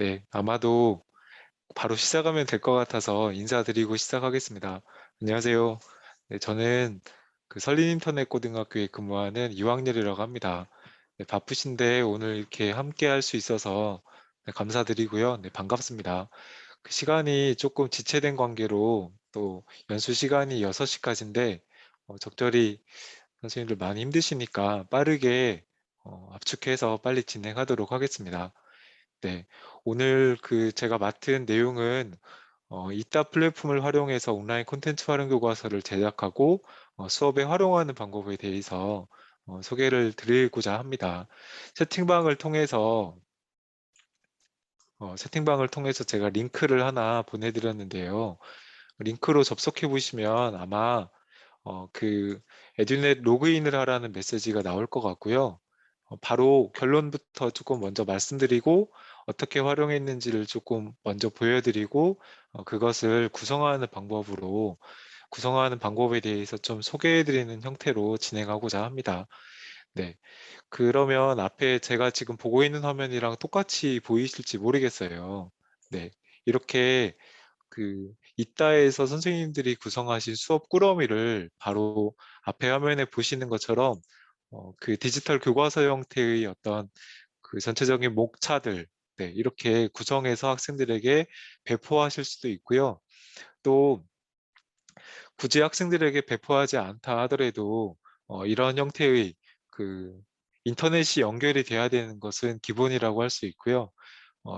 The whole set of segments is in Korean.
네, 아마도 바로 시작하면 될 것 같아서 인사드리고 시작하겠습니다. 안녕하세요. 네, 저는 그 설린인터넷고등학교에 근무하는 이황렬이라고 합니다. 네, 바쁘신데 오늘 이렇게 함께 할 수 있어서 네, 감사드리고요. 네, 반갑습니다. 그 시간이 조금 지체된 관계로 또 연수 시간이 6시까지인데 적절히 선생님들 많이 힘드시니까 빠르게 압축해서 빨리 진행하도록 하겠습니다. 네, 오늘 그 제가 맡은 내용은 이따 플랫폼을 활용해서 온라인 콘텐츠 활용 교과서를 제작하고 수업에 활용하는 방법에 대해서 소개를 드리고자 합니다. 채팅방을 통해서 채팅방을 통해서 제가 링크를 하나 보내드렸는데요. 링크로 접속해 보시면 아마 그 에듀넷 로그인을 하라는 메시지가 나올 것 같고요. 바로 결론부터 조금 먼저 말씀드리고 어떻게 활용했는지를 조금 먼저 보여드리고 그것을 구성하는 방법에 대해서 좀 소개해드리는 형태로 진행하고자 합니다. 네. 그러면 앞에 제가 지금 보고 있는 화면이랑 똑같이 보이실지 모르겠어요. 네. 이렇게 그 이따에서 선생님들이 구성하신 수업 꾸러미를 바로 앞에 화면에 보시는 것처럼 그 디지털 교과서 형태의 어떤 그 전체적인 목차들 네, 이렇게 구성해서 학생들에게 배포하실 수도 있고요. 또 굳이 학생들에게 배포하지 않다 하더라도 이런 형태의 그 인터넷이 연결이 돼야 되는 것은 기본이라고 할 수 있고요.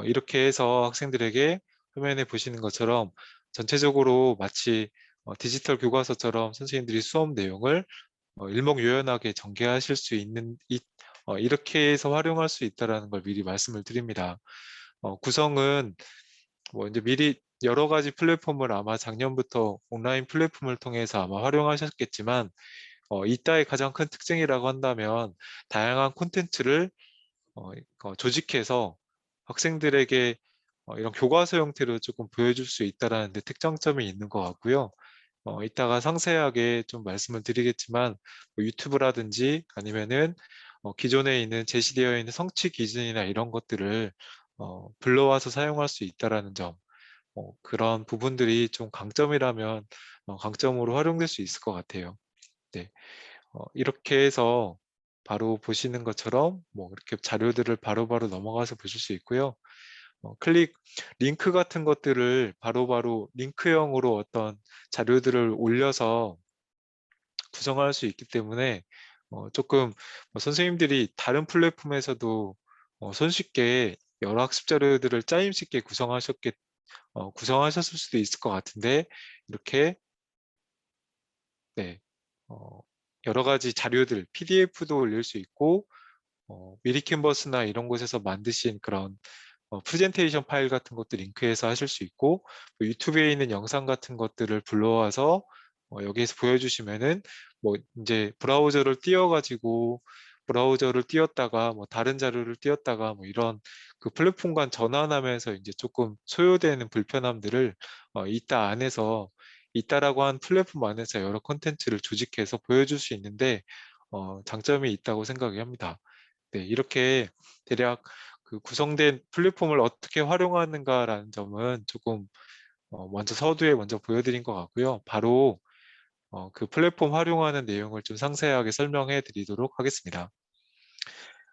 이렇게 해서 학생들에게 화면에 보시는 것처럼 전체적으로 마치 디지털 교과서처럼 선생님들이 수업 내용을 일목요연하게 전개하실 수 있는 이렇게 해서 활용할 수 있다는 걸 미리 말씀을 드립니다. 구성은 뭐 이제 미리 여러 가지 플랫폼을 아마 작년부터 온라인 플랫폼을 통해서 아마 활용하셨겠지만 이따의 가장 큰 특징이라고 한다면 다양한 콘텐츠를 조직해서 학생들에게 이런 교과서 형태로 조금 보여줄 수 있다라는 데 특장점이 있는 것 같고요. 이따가 상세하게 좀 말씀을 드리겠지만 뭐 유튜브라든지 아니면은 기존에 있는 제시되어 있는 성취 기준이나 이런 것들을 불러와서 사용할 수 있다라는 점, 그런 부분들이 좀 강점이라면 강점으로 활용될 수 있을 것 같아요. 네, 이렇게 해서 바로 보시는 것처럼 뭐 이렇게 자료들을 바로바로 넘어가서 보실 수 있고요. 링크 같은 것들을 바로바로 링크형으로 어떤 자료들을 올려서 구성할 수 있기 때문에 조금 선생님들이 다른 플랫폼에서도 손쉽게 여러 학습 자료들을 짜임쉽게 구성하셨을 수도 있을 것 같은데 이렇게 네, 어, 여러 가지 자료들, PDF도 올릴 수 있고 미리 캔버스나 이런 곳에서 만드신 그런 프레젠테이션 파일 같은 것도 링크해서 하실 수 있고 뭐 유튜브에 있는 영상 같은 것들을 불러와서 여기에서 보여주시면은 뭐 이제 브라우저를 띄웠다가 뭐 다른 자료를 띄웠다가 뭐 이런 그 플랫폼 간 전환하면서 이제 조금 소요되는 불편함들을 이따라고 한 플랫폼 안에서 여러 콘텐츠를 조직해서 보여줄 수 있는데 장점이 있다고 생각이 합니다. 네, 이렇게 대략 그 구성된 플랫폼을 어떻게 활용하는가라는 점은 조금 먼저 서두에 먼저 보여드린 것 같고요. 바로 그 플랫폼 활용하는 내용을 좀 상세하게 설명해 드리도록 하겠습니다.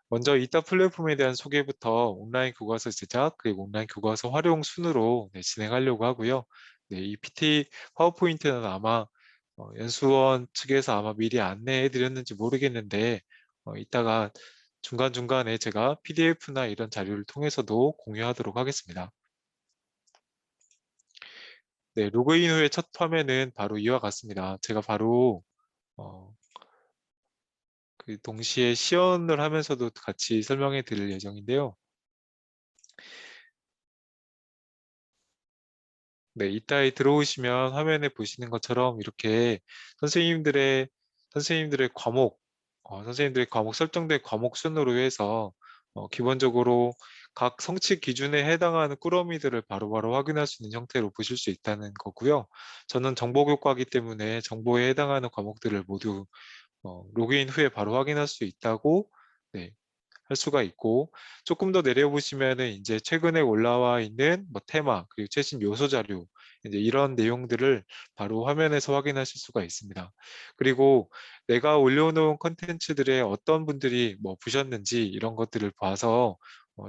먼저 이따 플랫폼에 대한 소개부터 온라인 교과서 제작 그리고 온라인 교과서 활용 순으로 네, 진행하려고 하고요. 네, 이 PT 파워포인트는 아마 연수원 측에서 아마 미리 안내해 드렸는지 모르겠는데 이따가 중간중간에 제가 PDF나 이런 자료를 통해서도 공유하도록 하겠습니다. 네, 로그인 후에 첫 화면은 바로 이와 같습니다. 제가 바로 어, 그 동시에 시연을 하면서도 같이 설명해 드릴 예정인데요. 네, 이따에 들어오시면 화면에 보시는 것처럼 이렇게 선생님들의 선생님들의 과목 설정된 과목 순으로 해서 기본적으로 각 성취 기준에 해당하는 꾸러미들을 바로바로 확인할 수 있는 형태로 보실 수 있다는 거고요. 저는 정보교과이기 때문에 정보에 해당하는 과목들을 모두 로그인 후에 바로 확인할 수 있다고 네, 할 수가 있고, 조금 더 내려보시면은 이제 최근에 올라와 있는 뭐 테마 그리고 최신 요소 자료, 이제 이런 내용들을 바로 화면에서 확인하실 수가 있습니다. 그리고 내가 올려놓은 컨텐츠들의 어떤 분들이 뭐 보셨는지 이런 것들을 봐서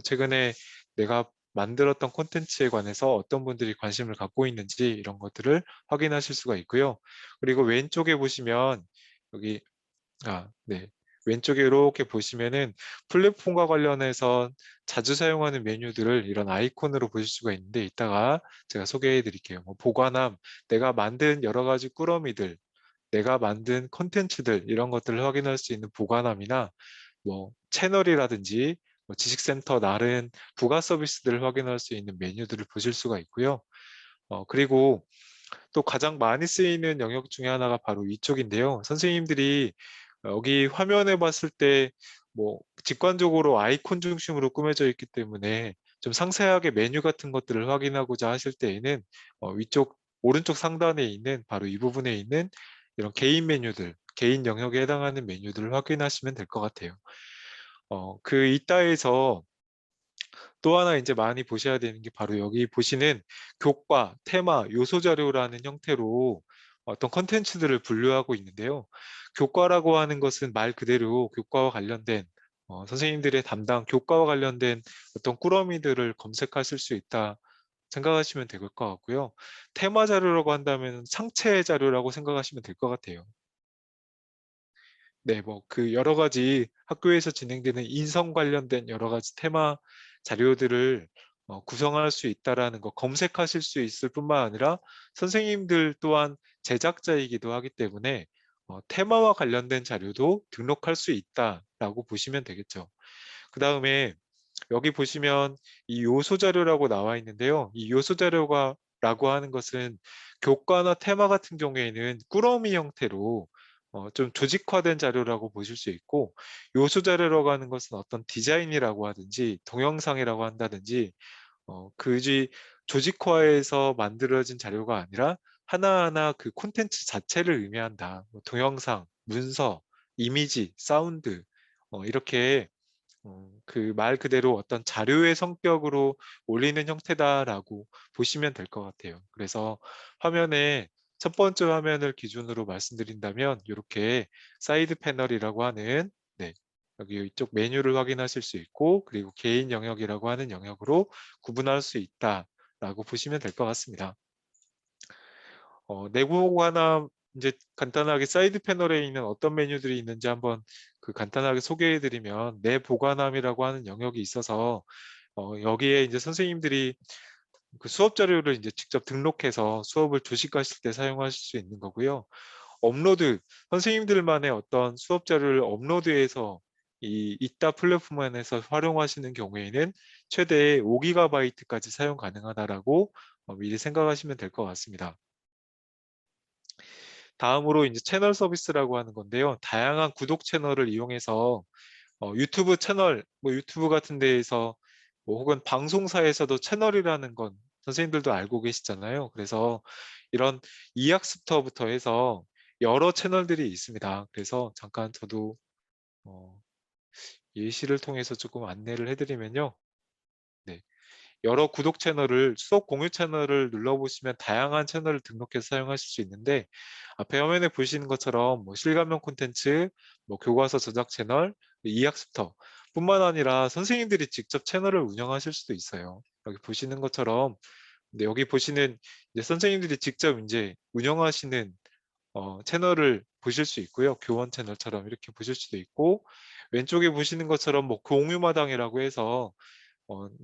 최근에 내가 만들었던 콘텐츠에 관해서 어떤 분들이 관심을 갖고 있는지 이런 것들을 확인하실 수가 있고요. 그리고 왼쪽에 보시면 여기 네. 왼쪽에 이렇게 보시면은 플랫폼과 관련해서 자주 사용하는 메뉴들을 이런 아이콘으로 보실 수가 있는데, 이따가 제가 소개해 드릴게요. 뭐 보관함, 내가 만든 여러 가지 꾸러미들, 내가 만든 콘텐츠들 이런 것들을 확인할 수 있는 보관함이나 뭐 채널이라든지 뭐 지식센터 나른 부가 서비스들을 확인할 수 있는 메뉴들을 보실 수가 있고요. 그리고 또 가장 많이 쓰이는 영역 중에 하나가 바로 이쪽인데요. 선생님들이 여기 화면에 봤을 때 뭐 직관적으로 아이콘 중심으로 꾸며져 있기 때문에 좀 상세하게 메뉴 같은 것들을 확인하고자 하실 때에는 위쪽 오른쪽 상단에 있는 바로 이 부분에 있는 이런 개인 메뉴들, 개인 영역에 해당하는 메뉴들을 확인하시면 될 것 같아요. 그 이따에서 또 하나 이제 많이 보셔야 되는 게 바로 여기 보시는 교과, 테마, 요소 자료라는 형태로 어떤 컨텐츠들을 분류하고 있는데요. 교과라고 하는 것은 말 그대로 교과와 관련된 선생님들의 담당 교과와 관련된 어떤 꾸러미들을 검색하실 수 있다 생각하시면 될 것 같고요. 테마 자료라고 한다면 상체 자료라고 생각하시면 될 것 같아요. 네, 뭐 그 여러 가지 학교에서 진행되는 인성 관련된 여러 가지 테마 자료들을 구성할 수 있다라는 거 검색하실 수 있을 뿐만 아니라 선생님들 또한 제작자이기도 하기 때문에 테마와 관련된 자료도 등록할 수 있다라고 보시면 되겠죠. 그 다음에 여기 보시면 이 요소 자료라고 나와 있는데요. 이 요소 자료가 라고 하는 것은 교과나 테마 같은 경우에는 꾸러미 형태로 좀 조직화된 자료라고 보실 수 있고, 요소 자료라고 하는 것은 어떤 디자인이라고 하든지 동영상이라고 한다든지 그지 조직화해서 만들어진 자료가 아니라 하나하나 그 콘텐츠 자체를 의미한다. 뭐 동영상, 문서, 이미지, 사운드 이렇게 그 말 그대로 어떤 자료의 성격으로 올리는 형태다라고 보시면 될 것 같아요. 그래서 화면에 첫 번째 화면을 기준으로 말씀드린다면 이렇게 사이드 패널이라고 하는 여기 이쪽 메뉴를 확인하실 수 있고, 그리고 개인 영역이라고 하는 영역으로 구분할 수 있다라고 보시면 될 것 같습니다. 내부 관함 이제 간단하게 사이드 패널에 있는 어떤 메뉴들이 있는지 한번 그 간단하게 소개해 드리면, 내 보관함이라고 하는 영역이 있어서 여기에 이제 선생님들이 그 수업 자료를 이제 직접 등록해서 수업을 조직하실 때 사용하실 수 있는 거고요. 업로드, 선생님들만의 어떤 수업 자료를 업로드해서 이 이따 플랫폼 안에서 활용하시는 경우에는 최대 5GB까지 사용 가능하다라고 미리 생각하시면 될 것 같습니다. 다음으로 이제 채널 서비스라고 하는 건데요. 다양한 구독 채널을 이용해서 유튜브 채널, 뭐 유튜브 같은 데에서 뭐 혹은 방송사에서도 채널이라는 건 선생님들도 알고 계시잖아요. 그래서 이런 이학습터부터 해서 여러 채널들이 있습니다. 그래서 잠깐 저도 어, 예시를 통해서 조금 안내를 해드리면요. 네. 여러 구독 채널을 수업 공유 채널을 눌러보시면 다양한 채널을 등록해서 사용하실 수 있는데, 앞에 화면에 보시는 것처럼 뭐 실감형 콘텐츠, 뭐 교과서 저작 채널, 이학습터 뿐만 아니라 선생님들이 직접 채널을 운영하실 수도 있어요. 여기 보시는 것처럼 여기 보시는 이제 선생님들이 직접 이제 운영하시는 채널을 보실 수 있고요. 교원 채널처럼 이렇게 보실 수도 있고, 왼쪽에 보시는 것처럼 뭐 공유마당이라고 해서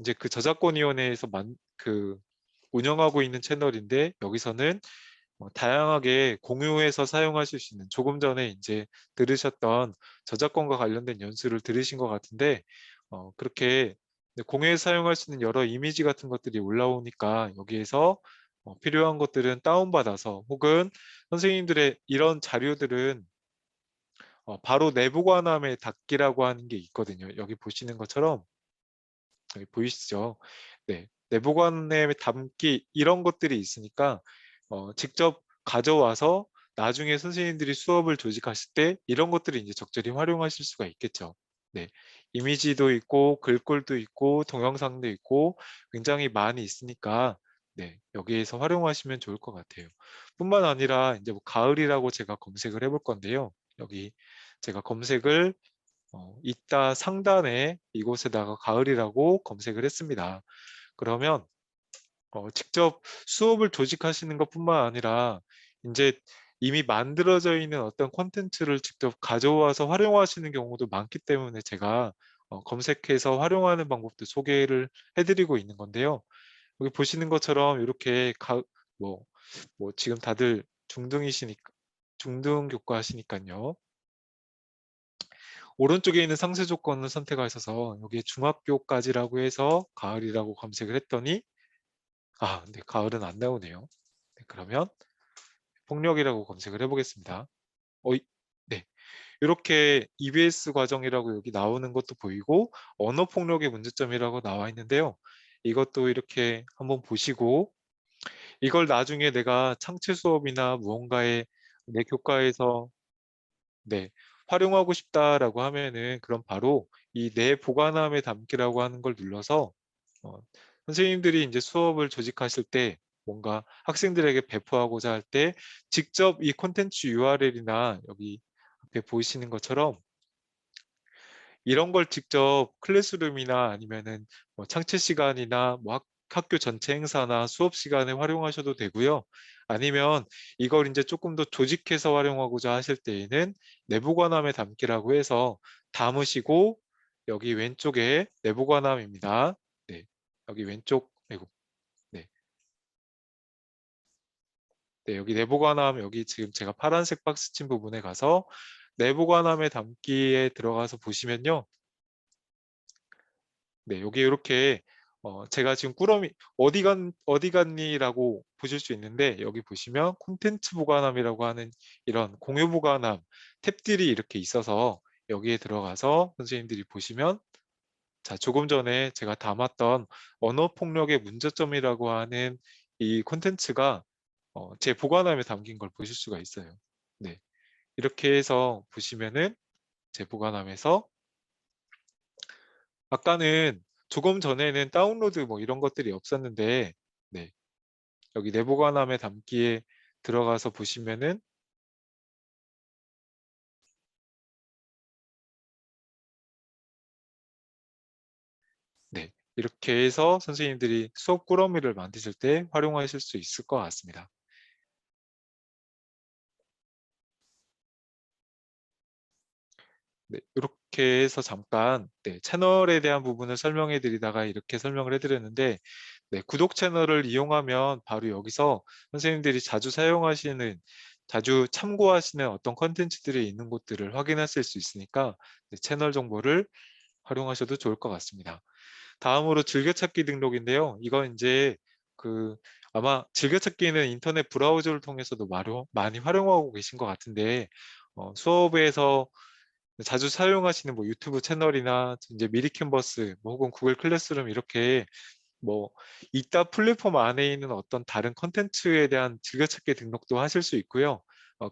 이제 그 저작권위원회에서 그 운영하고 있는 채널인데, 여기서는 다양하게 공유해서 사용하실 수 있는, 조금 전에 이제 들으셨던 저작권과 관련된 연수를 들으신 것 같은데 그렇게 공유해서 사용할 수 있는 여러 이미지 같은 것들이 올라오니까 여기에서 필요한 것들은 다운받아서, 혹은 선생님들의 이런 자료들은 바로 내부 관함에 닫기라고 하는 게 있거든요. 여기 보시는 것처럼 여기 보이시죠? 네, 내부관에 담기 이런 것들이 있으니까 직접 가져와서 나중에 선생님들이 수업을 조직하실 때 이런 것들을 이제 적절히 활용하실 수가 있겠죠. 네. 이미지도 있고 글꼴도 있고 동영상도 있고 굉장히 많이 있으니까 네, 여기에서 활용하시면 좋을 것 같아요. 뿐만 아니라 이제 뭐 가을이라고 제가 검색을 해볼 건데요. 여기 제가 검색을 이따 상단에 이곳에다가 가을이라고 검색을 했습니다. 그러면 직접 수업을 조직하시는 것뿐만 아니라 이제 이미 만들어져 있는 어떤 콘텐츠를 직접 가져와서 활용하시는 경우도 많기 때문에 제가 검색해서 활용하는 방법도 소개를 해드리고 있는 건데요. 여기 보시는 것처럼 이렇게 뭐, 뭐 지금 다들 중등이시니까 중등 교과 하시니까요. 오른쪽에 있는 상세 조건을 선택하셔서 여기 중학교까지라고 해서 가을이라고 검색을 했더니 네, 가을은 안 나오네요. 네, 그러면 폭력이라고 검색을 해보겠습니다. 네, 이렇게 EBS 과정이라고 여기 나오는 것도 보이고 언어 폭력의 문제점이라고 나와 있는데요. 이것도 이렇게 한번 보시고 이걸 나중에 내가 창체 수업이나 무언가에 내 교과에서 네, 활용하고 싶다라고 하면은 그럼 바로 이 내 보관함에 담기라고 하는 걸 눌러서 어, 선생님들이 이제 수업을 조직하실 때 뭔가 학생들에게 배포하고자 할 때 직접 이 콘텐츠 URL이나 여기 앞에 보이시는 것처럼 이런 걸 직접 클래스룸이나 아니면은 뭐 창체 시간이나 뭐 학교 전체 행사나 수업 시간에 활용하셔도 되고요. 아니면 이걸 이제 조금 더 조직해서 활용하고자 하실 때에는 내부 관함에 담기라고 해서 담으시고 여기 왼쪽에 내부 관함입니다. 네, 여기 왼쪽, 아이고, 네, 네, 여기 내부 관함 여기 지금 제가 파란색 박스 친 부분에 가서 내부 관함에 담기에 들어가서 보시면요. 네, 여기 이렇게 제가 지금 꾸러미 어디 갔니라고 보실 수 있는데 여기 보시면 콘텐츠 보관함이라고 하는 이런 공유 보관함 탭들이 이렇게 있어서 여기에 들어가서 선생님들이 보시면 자, 조금 전에 제가 담았던 언어 폭력의 문제점이라고 하는 이 콘텐츠가 제 보관함에 담긴 걸 보실 수가 있어요. 네, 이렇게 해서 보시면은 제 보관함에서 아까는 조금 전에는 다운로드 뭐 이런 것들이 없었는데 네, 여기 내보관함에 담기에 들어가서 보시면은 네, 이렇게 해서 선생님들이 수업 꾸러미를 만드실 때 활용하실 수 있을 것 같습니다. 네, 이렇게 해서 잠깐 네, 채널에 대한 부분을 설명해 드리다가 이렇게 설명을 해드렸는데 네, 구독 채널을 이용하면 바로 여기서 선생님들이 자주 사용하시는 자주 참고하시는 어떤 컨텐츠들이 있는 곳들을 확인하실 수 있으니까 네, 채널 정보를 활용하셔도 좋을 것 같습니다. 다음으로 즐겨찾기 등록인데요. 이건 이제 그 아마 즐겨찾기는 인터넷 브라우저를 통해서도 많이 활용하고 계신 것 같은데 수업에서 자주 사용하시는 뭐 유튜브 채널이나 이제 미리 캔버스 뭐 혹은 구글 클래스룸 이렇게 뭐 이따 플랫폼 안에 있는 어떤 다른 컨텐츠에 대한 즐겨찾기 등록도 하실 수 있고요.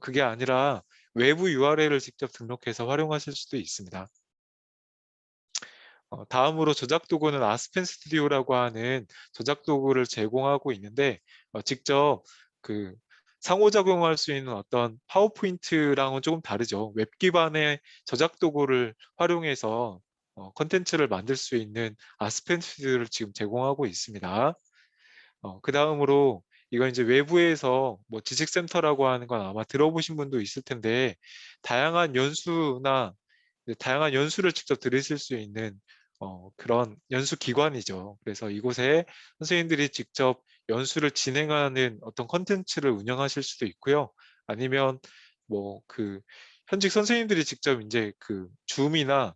그게 아니라 외부 URL을 직접 등록해서 활용하실 수도 있습니다. 다음으로 저작 도구는 아스펜 스튜디오라고 하는 저작 도구를 제공하고 있는데 직접 그 상호작용할 수 있는 어떤 파워포인트랑은 조금 다르죠. 웹 기반의 저작 도구를 활용해서 컨텐츠를 만들 수 있는 아스펜 스튜디오를 지금 제공하고 있습니다. 그 다음으로 이건 이제 외부에서 뭐 지식센터라고 하는 건 아마 들어보신 분도 있을 텐데 다양한 연수나 다양한 연수를 직접 들으실 수 있는 그런 연수 기관이죠. 그래서 이곳에 선생님들이 직접 연수를 진행하는 어떤 컨텐츠를 운영하실 수도 있고요. 아니면 뭐 그 현직 선생님들이 직접 이제 그 줌이나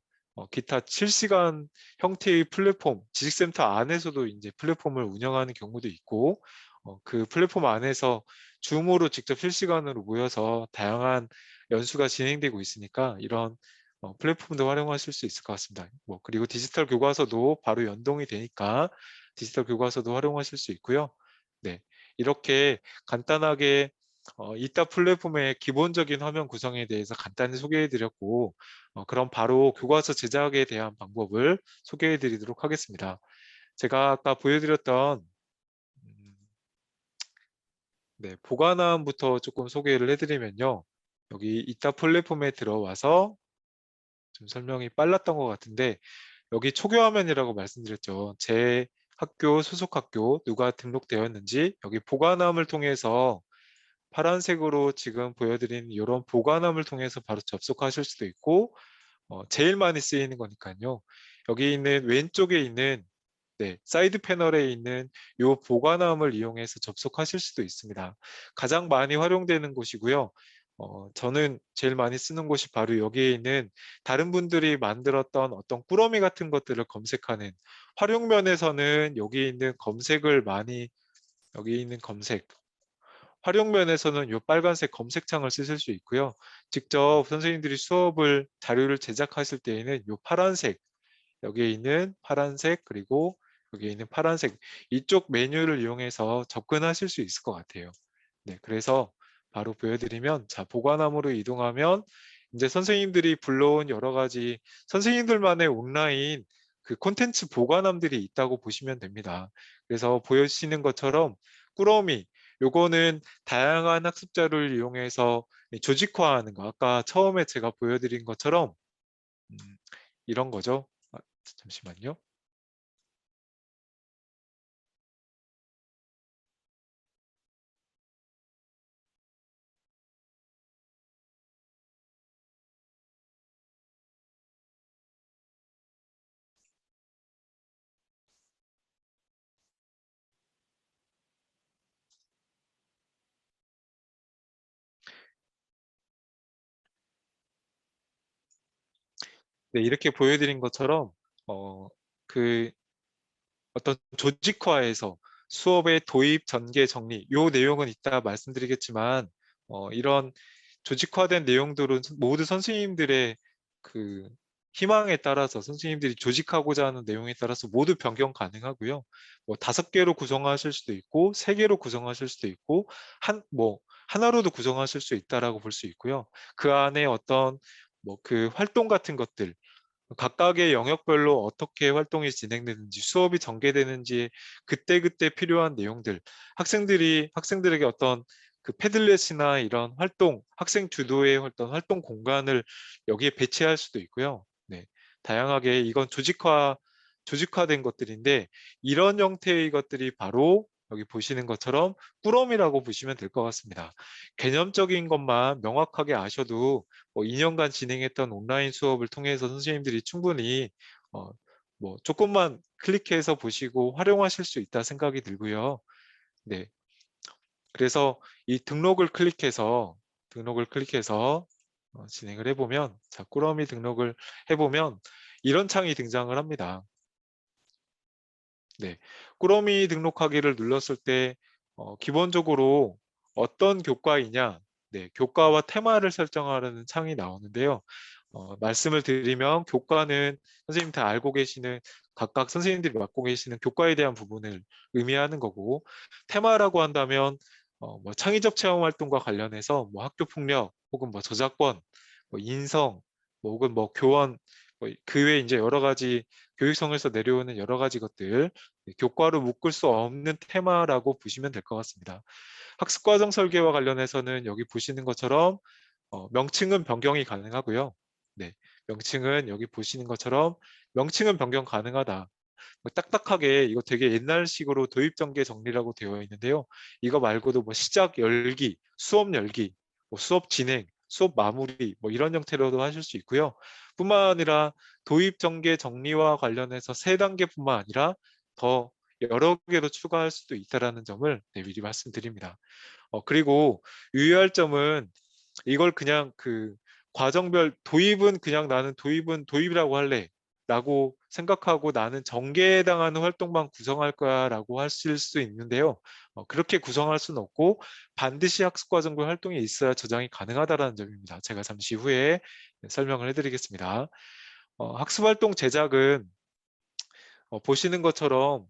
기타 실시간 형태의 플랫폼, 지식센터 안에서도 이제 플랫폼을 운영하는 경우도 있고, 그 플랫폼 안에서 줌으로 직접 실시간으로 모여서 다양한 연수가 진행되고 있으니까 이런 플랫폼도 활용하실 수 있을 것 같습니다. 뭐 그리고 디지털 교과서도 바로 연동이 되니까 디지털 교과서도 활용하실 수 있고요. 네, 이렇게 간단하게 이따 플랫폼의 기본적인 화면 구성에 대해서 간단히 소개해 드렸고, 그럼 바로 교과서 제작에 대한 방법을 소개해 드리도록 하겠습니다. 제가 아까 보여드렸던 네, 보관함부터 조금 소개를 해드리면요. 여기 이따 플랫폼에 들어와서 좀 설명이 빨랐던 것 같은데, 여기 초교 화면이라고 말씀드렸죠. 제 학교, 소속 학교, 누가 등록되었는지 여기 보관함을 통해서 파란색으로 지금 보여드린 이런 보관함을 통해서 바로 접속하실 수도 있고, 제일 많이 쓰이는 거니까요. 여기 있는 왼쪽에 있는 사이드 패널에 있는 이 보관함을 이용해서 접속하실 수도 있습니다. 가장 많이 활용되는 곳이고요. 저는 제일 많이 쓰는 곳이 바로 여기에 있는 다른 분들이 만들었던 어떤 꾸러미 같은 것들을 검색하는 활용면에서는 여기 있는 검색을 많이 여기 있는 검색 활용면에서는 이 빨간색 검색창을 쓰실 수 있고요. 직접 선생님들이 수업을 자료를 제작하실 때에는 이 파란색 여기에 있는 파란색 그리고 여기에 있는 파란색 이쪽 메뉴를 이용해서 접근하실 수 있을 것 같아요. 네, 그래서 바로 보여드리면 자 보관함으로 이동하면 이제 선생님들이 불러온 여러 가지 선생님들만의 온라인 그 콘텐츠 보관함들이 있다고 보시면 됩니다. 그래서 보여주시는 것처럼 꾸러미 요거는 다양한 학습 자료를 이용해서 조직화하는 거 아까 처음에 제가 보여드린 것처럼 음, 이런 거죠. 잠시만요. 네, 이렇게 보여드린 것처럼 어, 그 어떤 조직화해서 수업의 도입, 전개, 정리 요 내용은 이따 말씀드리겠지만 이런 조직화된 내용들은 모두 선생님들의 그 희망에 따라서 선생님들이 조직하고자 하는 내용에 따라서 모두 변경 가능하고요. 뭐 5개로 구성하실 수도 있고 3개로 구성하실 수도 있고 하나로도 구성하실 수 있다라고 볼 수 있고요. 그 안에 어떤 뭐 그 활동 같은 것들 각각의 영역별로 어떻게 활동이 진행되는지, 수업이 전개되는지 그때그때 필요한 내용들, 학생들에게 어떤 그 패들렛이나 이런 활동, 학생 주도의 어떤 활동 공간을 여기에 배치할 수도 있고요. 네, 다양하게 이건 조직화된 것들인데 이런 형태의 것들이 바로 여기 보시는 것처럼 꾸러미라고 보시면 될 것 같습니다. 개념적인 것만 명확하게 아셔도 2년간 진행했던 온라인 수업을 통해서 선생님들이 충분히 어, 조금만 클릭해서 보시고 활용하실 수 있다 생각이 들고요. 네, 그래서 이 등록을 클릭해서 진행을 해보면 자, 꾸러미 등록을 해보면 이런 창이 등장을 합니다. 네, 꾸러미 등록하기를 눌렀을 때 기본적으로 어떤 교과이냐, 네, 교과와 테마를 설정하라는 창이 나오는데요. 말씀을 드리면 교과는 선생님 다 알고 계시는 각각 선생님들이 맡고 계시는 교과에 대한 부분을 의미하는 거고 테마라고 한다면 뭐 창의적 체험 활동과 관련해서 뭐 학교 폭력 혹은 뭐 저작권, 뭐 인성, 뭐 혹은 뭐 교원 그 외에 이제 여러 가지 교육성에서 내려오는 여러 가지 것들 교과로 묶을 수 없는 테마라고 보시면 될 것 같습니다. 학습과정 설계와 관련해서는 여기 보시는 것처럼 명칭은 변경이 가능하고요. 네, 명칭은 여기 보시는 것처럼 명칭은 변경 가능하다. 딱딱하게 이거 되게 옛날식으로 도입 전개 정리라고 되어 있는데요. 이거 말고도 뭐 시작 열기, 수업 열기, 뭐 수업 진행, 수업 마무리 뭐 이런 형태로도 하실 수 있고요. 뿐만 아니라 도입 전개 정리와 관련해서 3단계뿐만 아니라 더 여러 개로 추가할 수도 있다는 점을 미리 말씀드립니다. 그리고 유의할 점은 이걸 그냥 그 과정별 도입은 그냥 나는 도입은 도입이라고 할래 라고 생각하고 나는 전개에 해당하는 활동만 구성할 거야 라고 하실 수 있는데요. 그렇게 구성할 수는 없고 반드시 학습과정별 활동이 있어야 저장이 가능하다는 점입니다. 제가 잠시 후에 설명을 해드리겠습니다. 학습활동 제작은 보시는 것처럼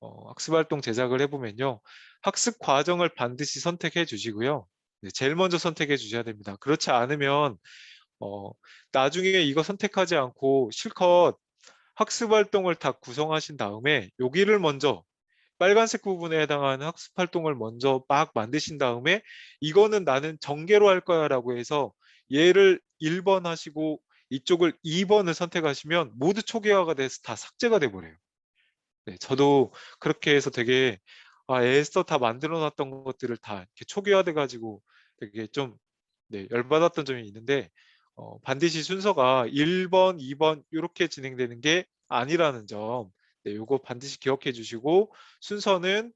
학습활동 제작을 해보면요. 학습 과정을 반드시 선택해 주시고요. 네, 제일 먼저 선택해 주셔야 됩니다. 그렇지 않으면 어, 나중에 이거 선택하지 않고 실컷 학습 활동을 다 구성하신 다음에 여기를 먼저 빨간색 부분에 해당하는 학습 활동을 먼저 막 만드신 다음에 이거는 나는 전개로 할 거야라고 해서 얘를 1번 하시고 이쪽을 2번을 선택하시면 모두 초기화가 돼서 다 삭제가 돼 버려요. 네, 저도 그렇게 해서 되게 애써 다 만들어 놨던 것들을 다 이렇게 초기화돼 가지고 되게 좀 네, 열받았던 점이 있는데 반드시 순서가 1번, 2번 이렇게 진행되는 게 아니라는 점, 네, 요거 반드시 기억해 주시고 순서는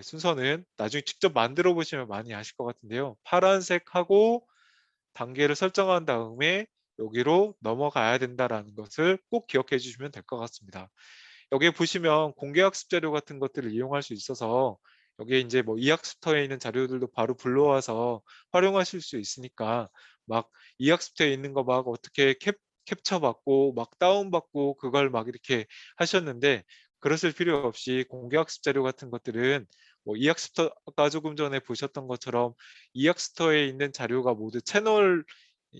순서는 나중에 직접 만들어 보시면 많이 아실 것 같은데요. 파란색하고 단계를 설정한 다음에 여기로 넘어가야 된다라는 것을 꼭 기억해 주시면 될 것 같습니다. 여기에 보시면 공개 학습 자료 같은 것들을 이용할 수 있어서 여기에 이제 뭐 이학습터에 있는 자료들도 바로 불러와서 활용하실 수 있으니까 막 이학습터에 있는 거 막 어떻게 캡처 받고 막 다운 받고 그걸 막 이렇게 하셨는데 그러실 필요 없이 공개 학습 자료 같은 것들은 뭐 이학습터 아까 조금 전에 보셨던 것처럼 이학습터에 있는 자료가 모두 채널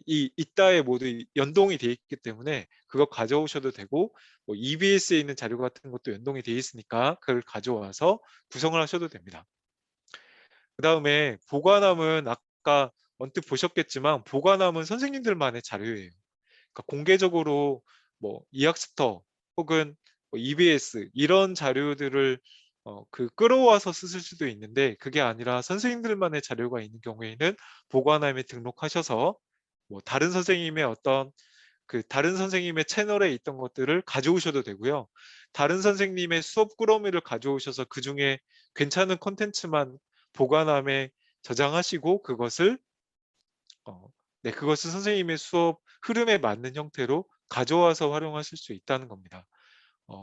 이 있다에 모두 연동이 돼 있기 때문에 그거 가져오셔도 되고 뭐 EBS에 있는 자료 같은 것도 연동이 돼 있으니까 그걸 가져와서 구성을 하셔도 됩니다. 그다음에 보관함은 아까 언뜻 보셨겠지만 보관함은 선생님들만의 자료예요. 그러니까 공개적으로 뭐 이학스터 혹은 뭐 EBS 이런 자료들을 끌어와서 쓰실 수도 있는데 그게 아니라 선생님들만의 자료가 있는 경우에는 보관함에 등록하셔서 뭐 다른 선생님의 어떤 다른 선생님의 채널에 있던 것들을 가져오셔도 되고요. 다른 선생님의 수업 꾸러미를 가져오셔서 그중에 괜찮은 콘텐츠만 보관함에 저장하시고 그것을 선생님의 수업 흐름에 맞는 형태로 가져와서 활용하실 수 있다는 겁니다.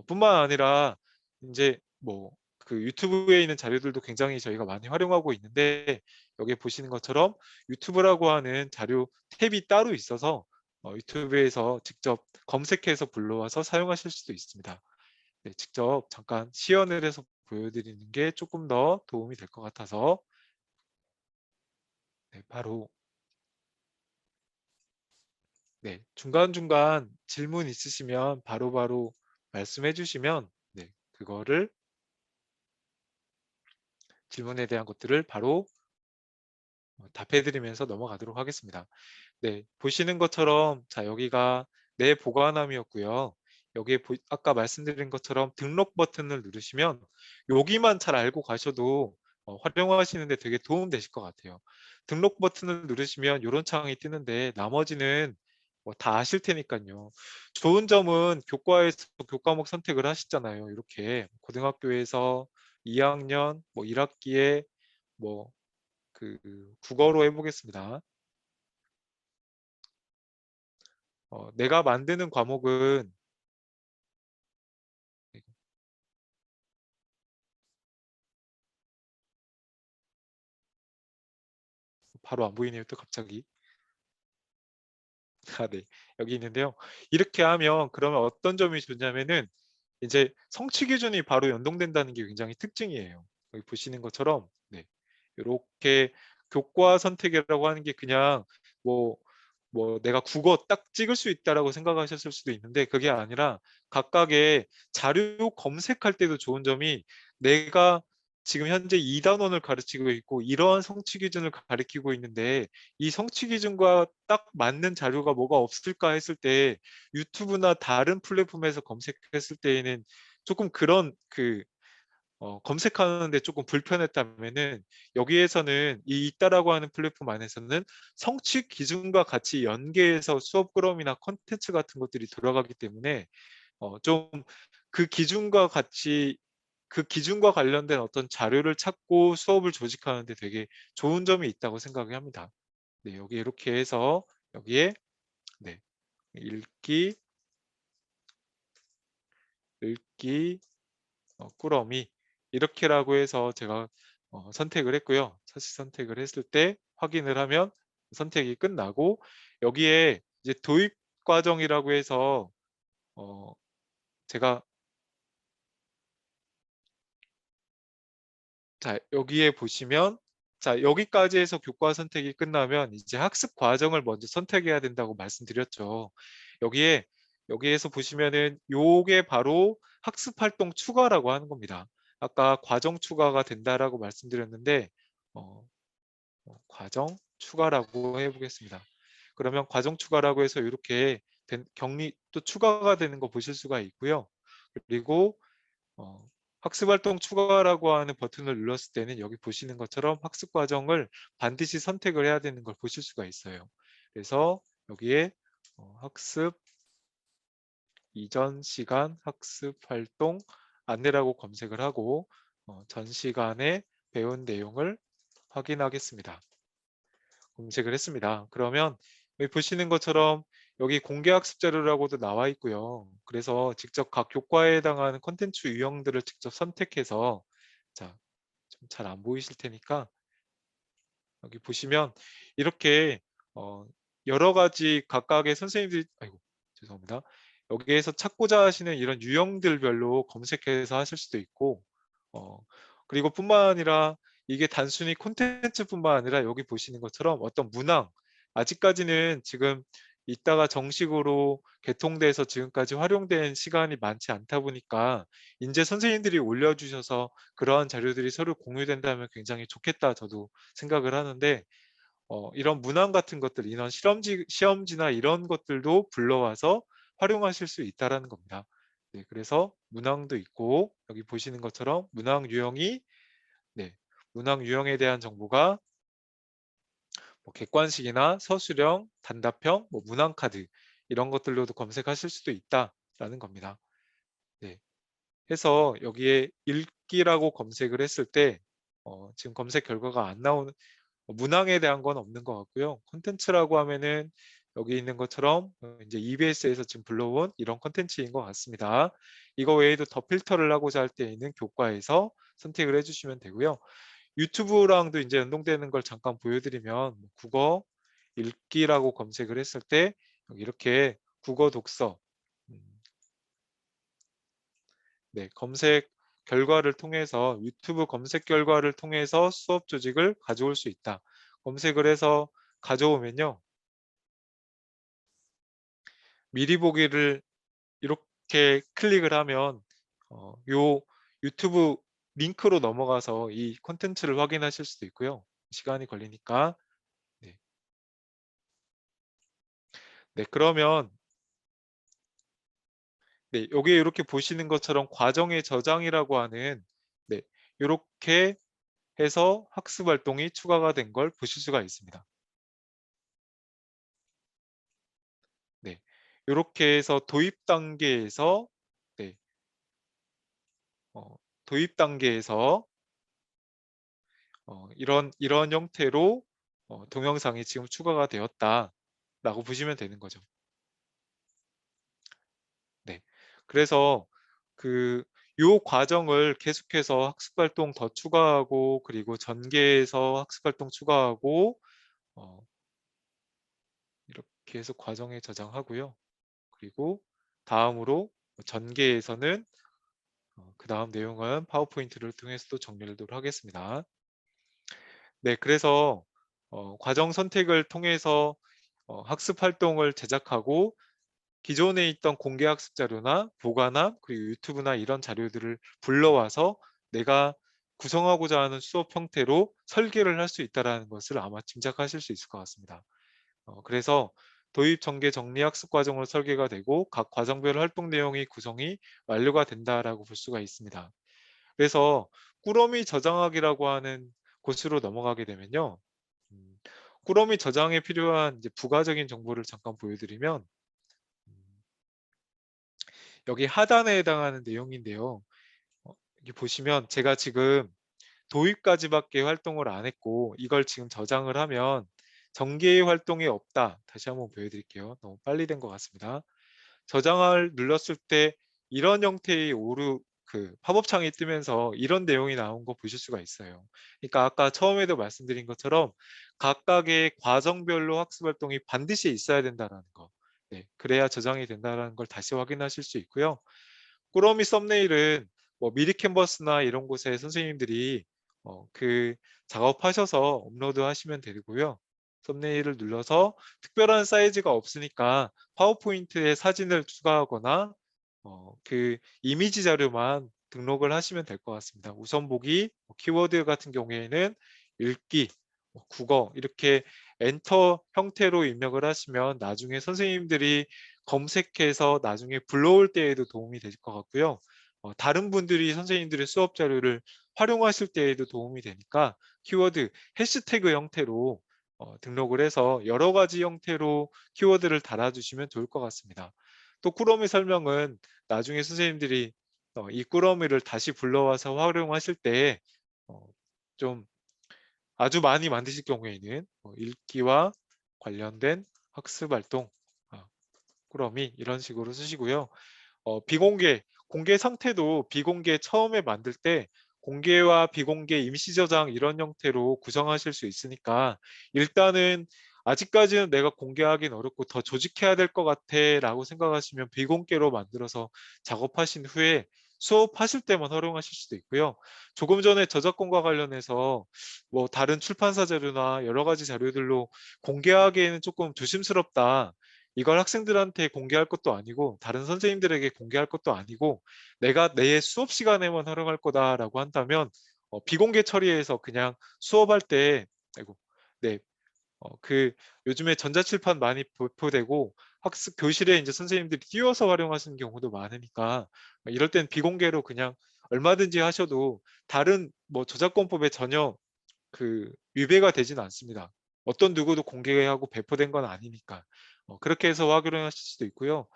뿐만 아니라 이제 뭐 그 유튜브에 있는 자료들도 굉장히 저희가 많이 활용하고 있는데 여기 보시는 것처럼 유튜브라고 하는 자료 탭이 따로 있어서 유튜브에서 직접 검색해서 불러와서 사용하실 수도 있습니다. 네, 직접 잠깐 시연을 해서 보여드리는 게 조금 더 도움이 될 것 같아서 네, 바로 네, 중간중간 질문 있으시면 바로바로 말씀해 주시면 네, 그거를 질문에 대한 것들을 바로 답해 드리면서 넘어가도록 하겠습니다. 네, 보시는 것처럼 자 여기가 내 보관함이었고요. 여기에 아까 말씀드린 것처럼 등록 버튼을 누르시면 여기만 잘 알고 가셔도 활용하시는 데 되게 도움 되실 것 같아요. 등록 버튼을 누르시면 이런 창이 뜨는데 나머지는 다 아실 테니까요. 좋은 점은 교과에서 교과목 선택을 하시잖아요. 이렇게 고등학교에서 2학년 뭐 1학기에 뭐 국어로 해보겠습니다. 내가 만드는 과목은 바로 안 보이네요. 또 갑자기. 네. 여기 있는데요. 이렇게 하면 그러면 어떤 점이 좋냐면은 이제 성취 기준이 바로 연동된다는 게 굉장히 특징이에요. 여기 보시는 것처럼 네. 이렇게 교과 선택이라고 하는 게 그냥 뭐 내가 국어 딱 찍을 수 있다라고 생각하셨을 수도 있는데 그게 아니라 각각의 자료 검색할 때도 좋은 점이 내가 지금 현재 2단원을 가르치고 있고 이러한 성취 기준을 가리키고 있는데 이 성취 기준과 딱 맞는 자료가 뭐가 없을까 했을 때 유튜브나 다른 플랫폼에서 검색했을 때에는 조금 그런 검색하는데 조금 불편했다면은 여기에서는 이 있다라고 하는 플랫폼 안에서는 성취 기준과 같이 연계해서 수업 꾸러미나 컨텐츠 같은 것들이 들어가기 때문에 좀 그 기준과 같이 그 기준과 관련된 어떤 자료를 찾고 수업을 조직하는데 되게 좋은 점이 있다고 생각을 합니다. 네, 여기 이렇게 해서 여기에 네, 읽기, 꾸러미 이렇게라고 해서 제가 선택을 했고요. 사실 선택을 했을 때 확인을 하면 선택이 끝나고 여기에 이제 도입 과정이라고 해서 어, 제가 자 여기에 보시면 자, 여기까지 해서 교과 선택이 끝나면 이제 학습 과정을 먼저 선택해야 된다고 말씀드렸죠. 여기에 여기에서 보시면은 요게 바로 학습 활동 추가라고 하는 겁니다. 아까 과정 추가가 된다라고 말씀드렸는데 어, 과정 추가라고 해보겠습니다. 그러면 과정 추가라고 해서 이렇게 격리 또 추가가 되는 거 보실 수가 있고요. 그리고 어, 학습활동 추가라고 하는 버튼을 눌렀을 때는 여기 보시는 것처럼 학습 과정을 반드시 선택을 해야 되는 걸 보실 수가 있어요. 그래서 여기에 학습 이전 시간 학습 활동 안내라고 검색을 하고 전 시간에 배운 내용을 확인하겠습니다. 검색을 했습니다. 그러면 여기 보시는 것처럼 여기 공개 학습 자료라고도 나와 있고요. 그래서 직접 각 교과에 해당하는 콘텐츠 유형들을 직접 선택해서 자, 좀 잘 안 보이실 테니까 여기 보시면 이렇게 여러 가지 각각의 선생님들이 아이고 죄송합니다. 여기에서 찾고자 하시는 이런 유형들별로 검색해서 하실 수도 있고 어, 그리고 뿐만 아니라 이게 단순히 콘텐츠뿐만 아니라 여기 보시는 것처럼 어떤 문항 아직까지는 지금 이따가 정식으로 개통돼서 지금까지 활용된 시간이 많지 않다 보니까 이제 선생님들이 올려주셔서 그러한 자료들이 서로 공유된다면 굉장히 좋겠다 저도 생각을 하는데 이런 문항 같은 것들 이런 시험지나 이런 것들도 불러와서 활용하실 수 있다라는 겁니다. 네, 그래서 문항도 있고 여기 보시는 것처럼 문항 유형이 네, 문항 유형에 대한 정보가 뭐 객관식이나 서술형, 단답형, 뭐 문항 카드 이런 것들로도 검색하실 수도 있다라는 겁니다. 네, 해서 여기에 읽기라고 검색을 했을 때 지금 검색 결과가 안 나오는 문항에 대한 건 없는 것 같고요. 콘텐츠라고 하면은 여기 있는 것처럼 이제 EBS에서 지금 불러온 이런 콘텐츠인 것 같습니다. 이거 외에도 더 필터를 하고자 할 때에는 교과에서 선택을 해주시면 되고요. 유튜브랑도 이제 연동되는 걸 잠깐 보여드리면 국어 읽기라고 검색을 했을 때 이렇게 국어 독서 네, 검색 결과를 통해서 유튜브 검색 결과를 통해서 수업 조직을 가져올 수 있다. 검색을 해서 가져오면요. 미리 보기를 이렇게 클릭을 하면 요 유튜브 링크로 넘어가서 이 콘텐츠를 확인하실 수도 있고요. 시간이 걸리니까 네, 네 그러면 네, 여기 이렇게 보시는 것처럼 과정의 저장이라고 하는 네, 이렇게 해서 학습 활동이 추가가 된 걸 보실 수가 있습니다. 네, 이렇게 해서 도입 단계에서 네, 도입 단계에서 이런 형태로 동영상이 지금 추가가 되었다라고 보시면 되는 거죠. 네, 그래서 그 요 과정을 계속해서 학습활동 더 추가하고 그리고 전개해서 학습활동 추가하고 이렇게 해서 과정에 저장하고요. 그리고 다음으로 전개에서는 그 다음 내용은 파워포인트를 통해서도 정리를 하겠습니다. 네, 그래서 과정 선택을 통해서 학습 활동을 제작하고 기존에 있던 공개 학습 자료나 보관함 그리고 유튜브나 이런 자료들을 불러와서 내가 구성하고자 하는 수업 형태로 설계를 할 수 있다는 것을 아마 짐작하실 수 있을 것 같습니다. 그래서 도입, 전개, 정리 학습 과정으로 설계가 되고 각 과정별 활동 내용이 구성이 완료가 된다라고 볼 수가 있습니다. 그래서 꾸러미 저장하기라고 하는 곳으로 넘어가게 되면요. 꾸러미 저장에 필요한 이제 부가적인 정보를 잠깐 보여드리면 여기 하단에 해당하는 내용인데요. 여기 보시면 제가 지금 도입까지밖에 활동을 안 했고 이걸 지금 저장을 하면 전개의 활동이 없다. 다시 한번 보여드릴게요. 너무 빨리 된 것 같습니다. 저장을 눌렀을 때 이런 형태의 팝업 창이 뜨면서 이런 내용이 나온 거 보실 수가 있어요. 그러니까 아까 처음에도 말씀드린 것처럼 각각의 과정별로 학습 활동이 반드시 있어야 된다는 거. 네, 그래야 저장이 된다는 걸 다시 확인하실 수 있고요. 꾸러미 썸네일은 뭐 미리 캔버스나 이런 곳에 선생님들이 그 작업하셔서 업로드 하시면 되고요. 썸네일을 눌러서 특별한 사이즈가 없으니까 파워포인트에 사진을 추가하거나 그 이미지 자료만 등록을 하시면 될 것 같습니다. 우선 보기, 키워드 같은 경우에는 읽기, 국어 이렇게 엔터 형태로 입력을 하시면 나중에 선생님들이 검색해서 나중에 불러올 때에도 도움이 될 것 같고요. 다른 분들이 선생님들의 수업 자료를 활용하실 때에도 도움이 되니까 키워드 해시태그 형태로 등록을 해서 여러 가지 형태로 키워드를 달아주시면 좋을 것 같습니다. 또 꾸러미 설명은 나중에 선생님들이 이 꾸러미를 다시 불러와서 활용하실 때 좀 아주 많이 만드실 경우에는 읽기와 관련된 학습 활동, 꾸러미 이런 식으로 쓰시고요. 비공개, 공개 상태도 비공개 처음에 만들 때 공개와 비공개 임시 저장 이런 형태로 구성하실 수 있으니까 일단은 아직까지는 내가 공개하기는 어렵고 더 조직해야 될 것 같아 라고 생각하시면 비공개로 만들어서 작업하신 후에 수업하실 때만 활용하실 수도 있고요. 조금 전에 저작권과 관련해서 뭐 다른 출판사 자료나 여러 가지 자료들로 공개하기에는 조금 조심스럽다. 이걸 학생들한테 공개할 것도 아니고 다른 선생님들에게 공개할 것도 아니고 내가 내 수업 시간에만 활용할 거다라고 한다면 비공개 처리해서 그냥 수업할 때 아이고 네, 그 요즘에 전자칠판 많이 배포되고 학습 교실에 이제 선생님들이 띄워서 활용하시는 경우도 많으니까 이럴 땐 비공개로 그냥 얼마든지 하셔도 다른 뭐 저작권법에 전혀 그 위배가 되진 않습니다. 어떤 누구도 공개하고 배포된 건 아니니까 그렇게 해서 활용하실 수도 있고요.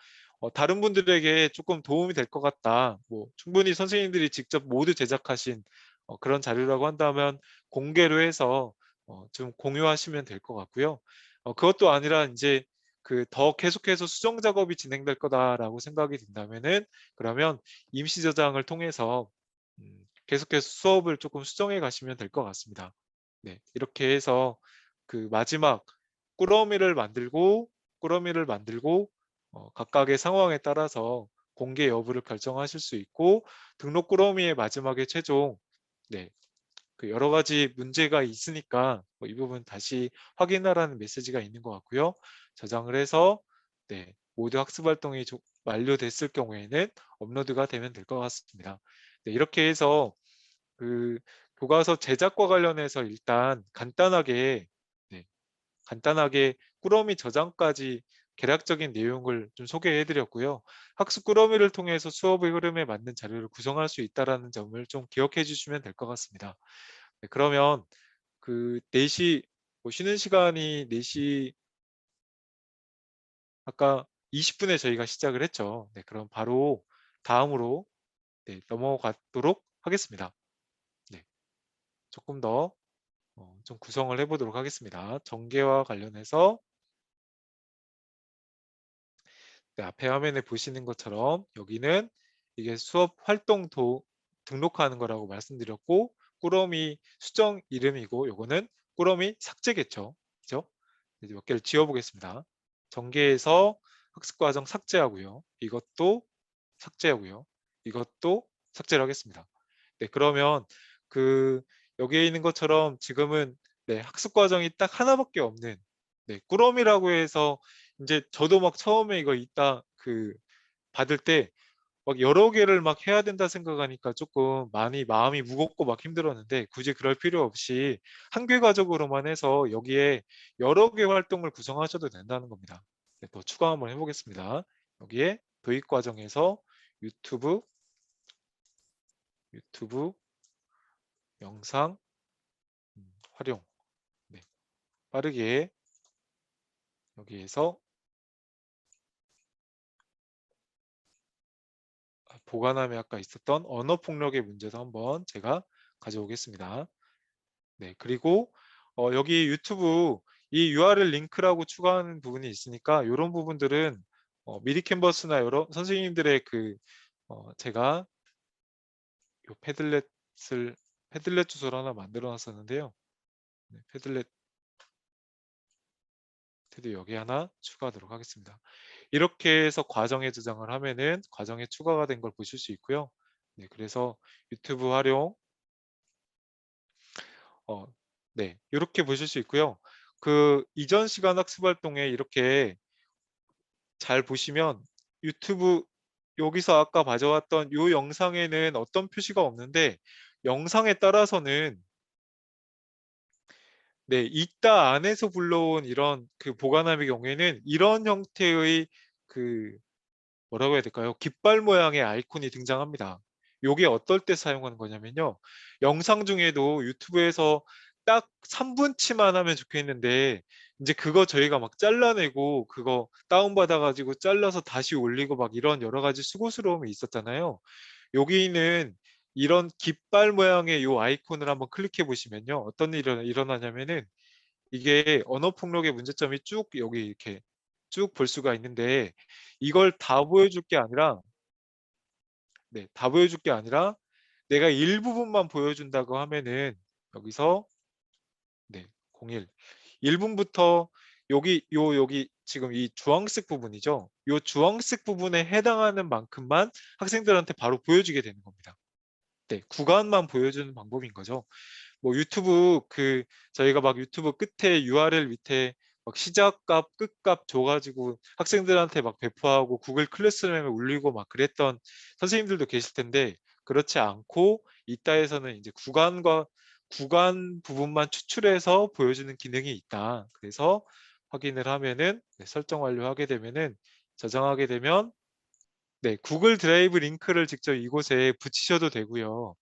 다른 분들에게 조금 도움이 될 것 같다. 뭐 충분히 선생님들이 직접 모두 제작하신 그런 자료라고 한다면 공개로 해서 좀 공유하시면 될 것 같고요. 그것도 아니라 이제 그 더 계속해서 수정 작업이 진행될 거다라고 생각이 든다면은 그러면 임시 저장을 통해서 계속해서 수업을 조금 수정해 가시면 될 것 같습니다. 네, 이렇게 해서 그 마지막 꾸러미를 만들고 각각의 상황에 따라서 공개 여부를 결정하실 수 있고 등록 꾸러미의 마지막에 최종 네, 그 여러 가지 문제가 있으니까 뭐이 부분 다시 확인하라는 메시지가 있는 것 같고요. 저장을 해서 네, 모두 학습 활동이 완료됐을 경우에는 업로드가 되면 될 것 같습니다. 네, 이렇게 해서 그 교과서 제작과 관련해서 일단 네, 간단하게 꾸러미 저장까지 개략적인 내용을 좀 소개해 드렸고요. 학습 꾸러미를 통해서 수업의 흐름에 맞는 자료를 구성할 수 있다는 점을 좀 기억해 주시면 될 것 같습니다. 네, 그러면 그 4시 뭐 쉬는 시간이 4시 아까 20분에 저희가 시작을 했죠. 네, 그럼 바로 다음으로 네, 넘어가도록 하겠습니다. 네, 조금 더 좀 구성을 해보도록 하겠습니다. 전개와 관련해서 네, 앞에 화면에 보시는 것처럼 여기는 이게 수업 활동 등록하는 거라고 말씀드렸고 꾸러미 수정 이름이고 요거는 꾸러미 삭제겠죠. 그죠? 이제 몇 개를 지워보겠습니다. 전개해서 학습과정 삭제하고요. 이것도 삭제하고요. 이것도 삭제를 하겠습니다. 네, 그러면 그 여기에 있는 것처럼 지금은 네, 학습 과정이 딱 하나밖에 없는 네, 꾸러미라고 해서 이제 저도 막 처음에 이거 있다 그 받을 때 막 여러 개를 막 해야 된다 생각하니까 조금 많이 마음이 무겁고 막 힘들었는데 굳이 그럴 필요 없이 한 개 가족으로만 해서 여기에 여러 개 활동을 구성하셔도 된다는 겁니다. 네, 또 추가 한번 해보겠습니다. 여기에 도입 과정에서 유튜브 유튜브 영상 활용 네, 빠르게 여기에서 보관함에 아까 있었던 언어 폭력의 문제도 한번 제가 가져오겠습니다. 네, 그리고 여기 유튜브 이 URL 링크라고 추가하는 부분이 있으니까 이런 부분들은 미리 캔버스나 여러 선생님들의 그 제가 요 패들렛 주소를 하나 만들어 놨었는데요. 네, 패들렛 테드 여기 하나 추가하도록 하겠습니다. 이렇게 해서 과정에 저장을 하면은 과정에 추가가 된 걸 보실 수 있고요. 네, 그래서 유튜브 활용 어 네. 요렇게 보실 수 있고요. 그 이전 시간 학습 활동에 이렇게 잘 보시면 유튜브 여기서 아까 가져왔던 요 영상에는 어떤 표시가 없는데 영상에 따라서는 네, 이따 안에서 불러온 이런 그 보관함의 경우에는 이런 형태의 그 뭐라고 해야 될까요? 깃발 모양의 아이콘이 등장합니다. 요게 어떨 때 사용하는 거냐면요. 영상 중에도 유튜브에서 딱 3분치만 하면 좋겠는데 이제 그거 저희가 막 잘라내고 그거 다운받아 가지고 잘라서 다시 올리고 막 이런 여러 가지 수고스러움이 있었잖아요. 여기는 이런 깃발 모양의 요 아이콘을 한번 클릭해 보시면요. 어떤 일이 일어나냐면은 이게 언어 폭력의 문제점이 쭉 여기 이렇게 쭉 볼 수가 있는데 이걸 다 보여줄 게 아니라 네, 다 보여줄 게 아니라 내가 일부분만 보여준다고 하면은 여기서 네, 01 1분부터 여기 지금 이 주황색 부분이죠. 요 주황색 부분에 해당하는 만큼만 학생들한테 바로 보여주게 되는 겁니다. 네, 구간만 보여주는 방법인 거죠. 뭐 유튜브 그 저희가 막 유튜브 끝에 URL 밑에 막 시작값, 끝값 줘가지고 학생들한테 막 배포하고 구글 클래스룸에 올리고 막 그랬던 선생님들도 계실 텐데 그렇지 않고 이따에서는 이제 구간 부분만 추출해서 보여주는 기능이 있다. 그래서 확인을 하면은 네, 설정 완료하게 되면은 저장하게 되면 네, 구글 드라이브 링크를 직접 이곳에 붙이셔도 되고요.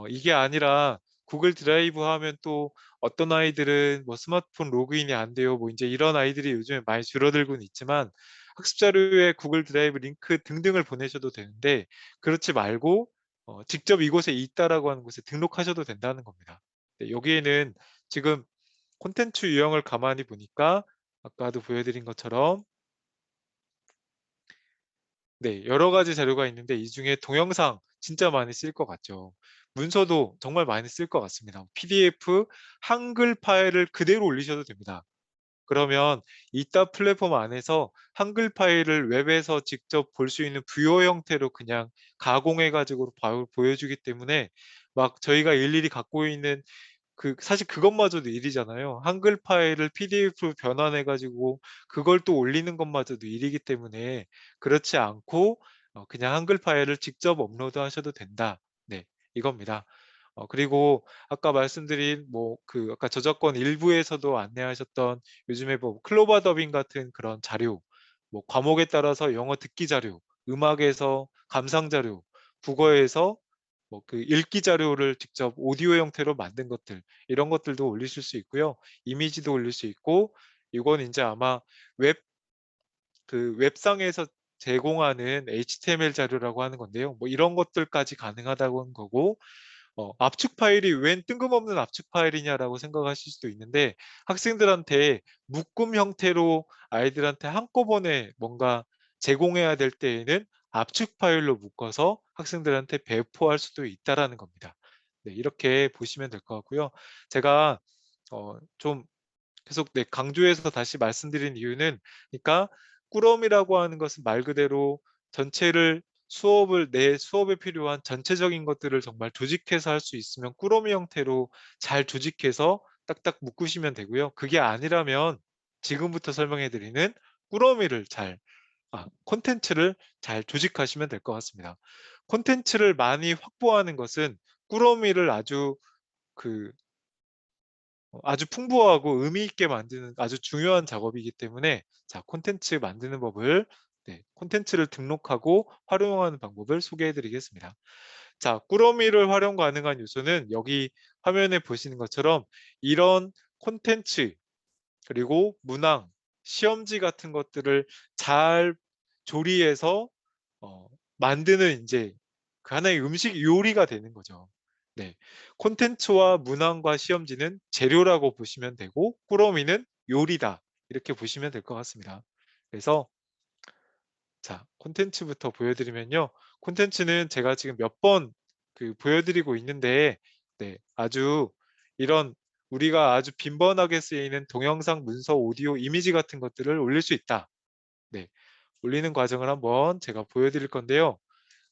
이게 아니라 구글 드라이브 하면 또 어떤 아이들은 뭐 스마트폰 로그인이 안 돼요. 뭐 이제 이런 아이들이 요즘에 많이 줄어들고는 있지만 학습 자료에 구글 드라이브 링크 등등을 보내셔도 되는데 그렇지 말고 직접 이곳에 있다라고 하는 곳에 등록하셔도 된다는 겁니다. 네, 여기에는 지금 콘텐츠 유형을 가만히 보니까 아까도 보여드린 것처럼 네, 여러 가지 자료가 있는데 이 중에 동영상 진짜 많이 쓸 것 같죠. 문서도 정말 많이 쓸 것 같습니다. PDF 한글 파일을 그대로 올리셔도 됩니다. 그러면 이따 플랫폼 안에서 한글 파일을 웹에서 직접 볼 수 있는 뷰어 형태로 그냥 가공해 가지고 보여주기 때문에 막 저희가 일일이 갖고 있는 그 사실 그것마저도 일이잖아요. 한글 파일을 PDF로 변환해 가지고 그걸 또 올리는 것마저도 일이기 때문에 그렇지 않고 그냥 한글 파일을 직접 업로드하셔도 된다. 네, 이겁니다. 그리고 아까 말씀드린 뭐 그 아까 저작권 일부에서도 안내하셨던 요즘에 뭐 클로바 더빙 같은 그런 자료, 뭐 과목에 따라서 영어 듣기 자료, 음악에서 감상 자료, 국어에서 뭐 그 읽기 자료를 직접 오디오 형태로 만든 것들 이런 것들도 올리실 수 있고요. 이미지도 올릴 수 있고 이건 인제 아마 웹 그 웹상에서 제공하는 HTML 자료라고 하는 건데요. 뭐 이런 것들까지 가능하다고 하는 거고 압축 파일이 웬 뜬금없는 압축 파일이냐라고 생각하실 수도 있는데 학생들한테 묶음 형태로 아이들한테 한꺼번에 뭔가 제공해야 될 때에는 압축 파일로 묶어서 학생들한테 배포할 수도 있다라는 겁니다. 네, 이렇게 보시면 될 것 같고요. 제가 좀 계속 네, 강조해서 다시 말씀드린 이유는 그러니까 꾸러미라고 하는 것은 말 그대로 전체를 수업을 내 수업에 필요한 전체적인 것들을 정말 조직해서 할 수 있으면 꾸러미 형태로 잘 조직해서 딱딱 묶으시면 되고요. 그게 아니라면 지금부터 설명해 드리는 꾸러미를 콘텐츠를 잘 조직하시면 될 것 같습니다. 콘텐츠를 많이 확보하는 것은 꾸러미를 그 아주 풍부하고 의미 있게 만드는 아주 중요한 작업이기 때문에 자, 콘텐츠 만드는 법을 네, 콘텐츠를 등록하고 활용하는 방법을 소개해 드리겠습니다. 자, 꾸러미를 활용 가능한 요소는 여기 화면에 보시는 것처럼 이런 콘텐츠 그리고 문항, 시험지 같은 것들을 잘 조리해서 만드는 이제 그 하나의 음식 요리가 되는 거죠. 네. 콘텐츠와 문항과 시험지는 재료라고 보시면 되고 꾸러미는 요리다. 이렇게 보시면 될 것 같습니다. 그래서 자, 콘텐츠부터 보여드리면요. 콘텐츠는 제가 지금 몇 번 그 보여드리고 있는데 네, 아주 이런 우리가 아주 빈번하게 쓰이는 동영상, 문서, 오디오, 이미지 같은 것들을 올릴 수 있다. 네, 올리는 과정을 한번 제가 보여드릴 건데요.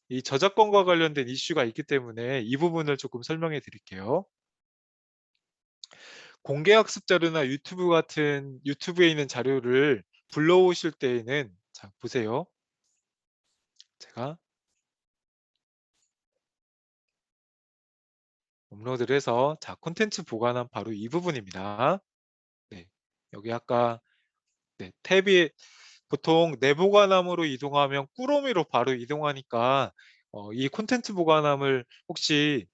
이 저작권과 관련된 이슈가 있기 때문에 이 부분을 조금 설명해 드릴게요. 공개 학습 자료나 유튜브 같은 유튜브에 있는 자료를 불러오실 때에는 자 보세요. 제가 업로드를 해서 자 콘텐츠 보관함 바로 이 부분입니다. 네. 여기 아까 네, 탭이 보통 내 보관함으로 이동하면 꾸러미로 바로 이동하니까 이 콘텐츠 보관함을 혹시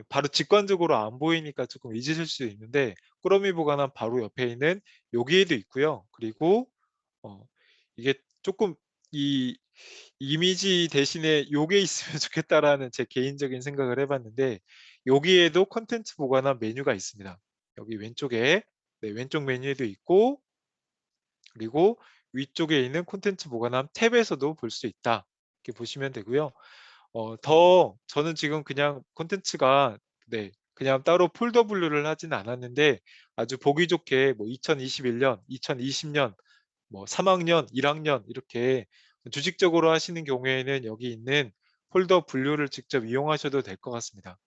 바로 직관적으로 안 보이니까 조금 잊으실 수 있는데 꾸러미 보관함 바로 옆에 있는 여기에도 있고요. 그리고 어, 이게 조금 이 이미지 대신에 요게 있으면 좋겠다라는 제 개인적인 생각을 해봤는데 여기에도 콘텐츠 보관함 메뉴가 있습니다. 여기 왼쪽에 네, 왼쪽 메뉴에도 있고 그리고 위쪽에 있는 콘텐츠 보관함 탭에서도 볼 수 있다. 이렇게 보시면 되고요. 더 저는 지금 그냥 콘텐츠가 네, 그냥 따로 폴더 분류를 하진 않았는데 아주 보기 좋게 뭐 2021년, 2020년, 뭐 3학년, 1학년 이렇게 주식적으로 하시는 경우에는 여기 있는 폴더 분류를 직접 이용하셔도 될 것 같습니다.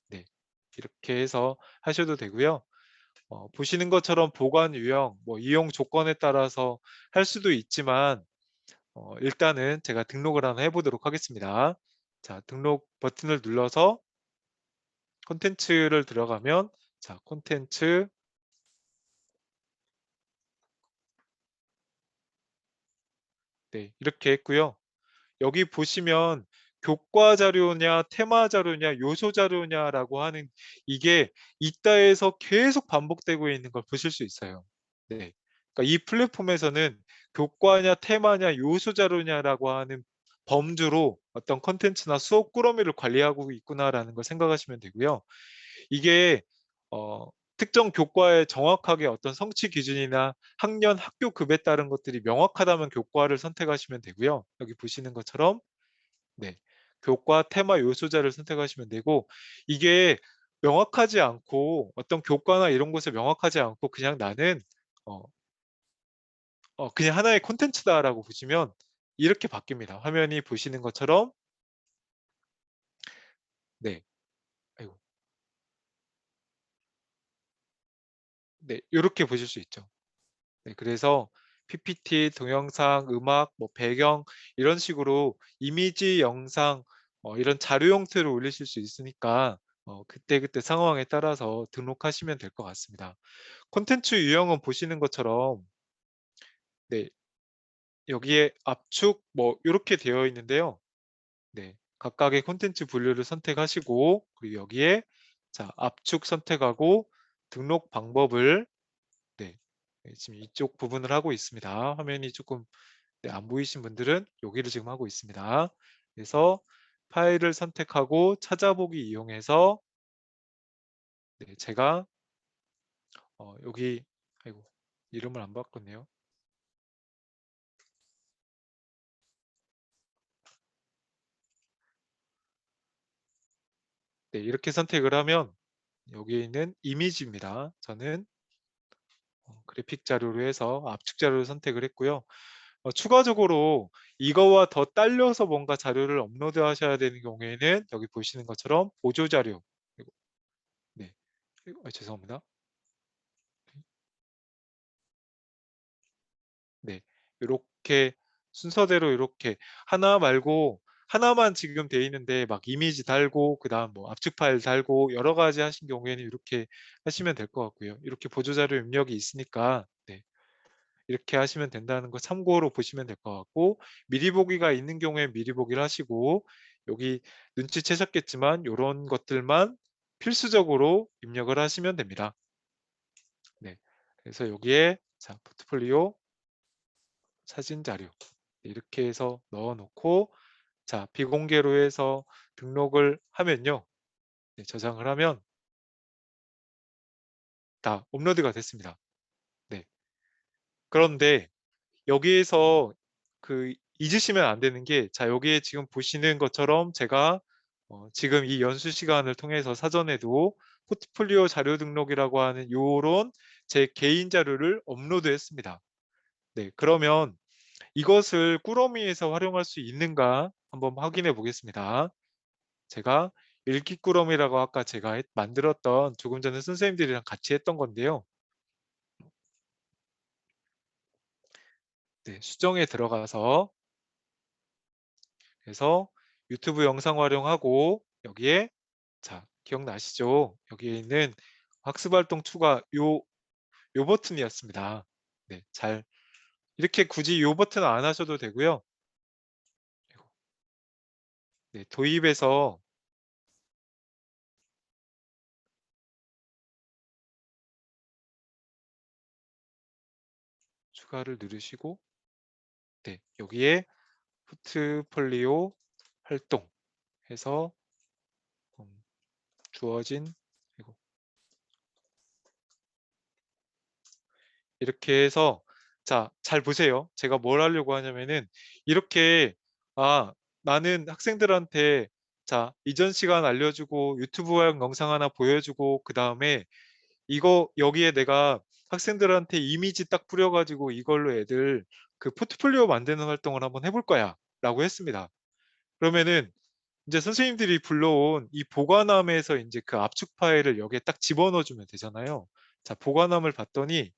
네, 이렇게 해서 하셔도 되고요. 보시는 것처럼 보관 유형, 뭐 이용 조건에 따라서 할 수도 있지만 일단은 제가 등록을 하나 해보도록 하겠습니다. 자, 등록 버튼을 눌러서 콘텐츠를 들어가면 자, 콘텐츠 네, 이렇게 했고요. 여기 보시면 교과 자료냐, 테마 자료냐, 요소 자료냐라고 하는 이게 이따에서 계속 반복되고 있는 걸 보실 수 있어요. 네. 그러니까 이 플랫폼에서는 교과냐, 테마냐, 요소 자료냐라고 하는 범주로 어떤 컨텐츠나 수업 꾸러미를 관리하고 있구나라는 걸 생각하시면 되고요. 이게 특정 교과에 정확하게 어떤 성취 기준이나 학년, 학교 급에 따른 것들이 명확하다면 교과를 선택하시면 되고요. 여기 보시는 것처럼 네, 교과, 테마, 요소자를 선택하시면 되고 이게 명확하지 않고 어떤 교과나 이런 곳에 명확하지 않고 그냥 나는 어, 그냥 하나의 콘텐츠다라고 보시면 이렇게 바뀝니다. 화면이 보시는 것처럼 네, 아이고, 네, 이렇게 보실 수 있죠. 네, 그래서 PPT, 동영상, 음악, 뭐 배경 이런 식으로 이미지, 영상 이런 자료 형태로 올리실 수 있으니까 그때그때 상황에 따라서 등록하시면 될 것 같습니다. 콘텐츠 유형은 보시는 것처럼 네, 여기에 압축 뭐 이렇게 되어 있는데요. 네, 각각의 콘텐츠 분류를 선택하시고 그리고 여기에 자 압축 선택하고 등록 방법을 네, 네, 지금 이쪽 부분을 하고 있습니다. 화면이 조금 네, 안 보이신 분들은 여기를 지금 하고 있습니다. 그래서 파일을 선택하고 찾아보기 이용해서 네, 제가 여기 아이고 이름을 안 바꿨네요. 네, 이렇게 선택을 하면 여기 있는 이미지입니다. 저는 그래픽 자료로 해서 압축 자료를 선택을 했고요. 추가적으로 이거와 더 딸려서 뭔가 자료를 업로드 하셔야 되는 경우에는 여기 보시는 것처럼 보조 자료 네, 죄송합니다. 네, 이렇게 순서대로 이렇게 하나 말고 하나만 지금 돼 있는데 막 이미지 달고 그다음 뭐 압축 파일 달고 여러 가지 하신 경우에는 이렇게 하시면 될 것 같고요. 이렇게 보조 자료 입력이 있으니까 네, 이렇게 하시면 된다는 거 참고로 보시면 될 것 같고 미리 보기가 있는 경우에 미리 보기를 하시고 여기 눈치채셨겠지만 이런 것들만 필수적으로 입력을 하시면 됩니다. 네, 그래서 여기에 자 포트폴리오 사진 자료 이렇게 해서 넣어 놓고 자 비공개로 해서 등록을 하면요. 네, 저장을 하면 다 업로드가 됐습니다. 네. 그런데 여기에서 그 잊으시면 안 되는 게 자 여기에 지금 보시는 것처럼 제가 지금 이 연수 시간을 통해서 사전에도 포트폴리오 자료 등록이라고 하는 요런 제 개인 자료를 업로드 했습니다. 네, 그러면 이것을 꾸러미에서 활용할 수 있는가 한번 확인해 보겠습니다. 제가 일기꾸러미라고 아까 제가 만들었던 조금 전에 선생님들이랑 같이 했던 건데요. 네, 수정에 들어가서 그래서 유튜브 영상 활용하고 여기에 자 기억나시죠? 여기에 있는 학습활동 추가 요 버튼이었습니다. 네, 잘 이렇게 굳이 요 버튼 안 하셔도 되고요. 네, 도입에서 추가를 누르시고 네, 여기에 포트폴리오 활동 해서 주어진 아이고, 이렇게 해서 자, 잘 보세요. 제가 뭘 하려고 하냐면은 이렇게 나는 학생들한테 자, 이전 시간 알려주고 유튜브 영상 하나 보여주고 그다음에 이거 여기에 내가 학생들한테 이미지 딱 뿌려가지고 이걸로 애들 그 포트폴리오 만드는 활동을 한번 해볼 거야 라고 했습니다. 그러면은 이제 선생님들이 불러온 이 보관함에서 이제 그 압축 파일을 여기에 딱 집어넣어 주면 되잖아요. 자, 보관함을 봤더니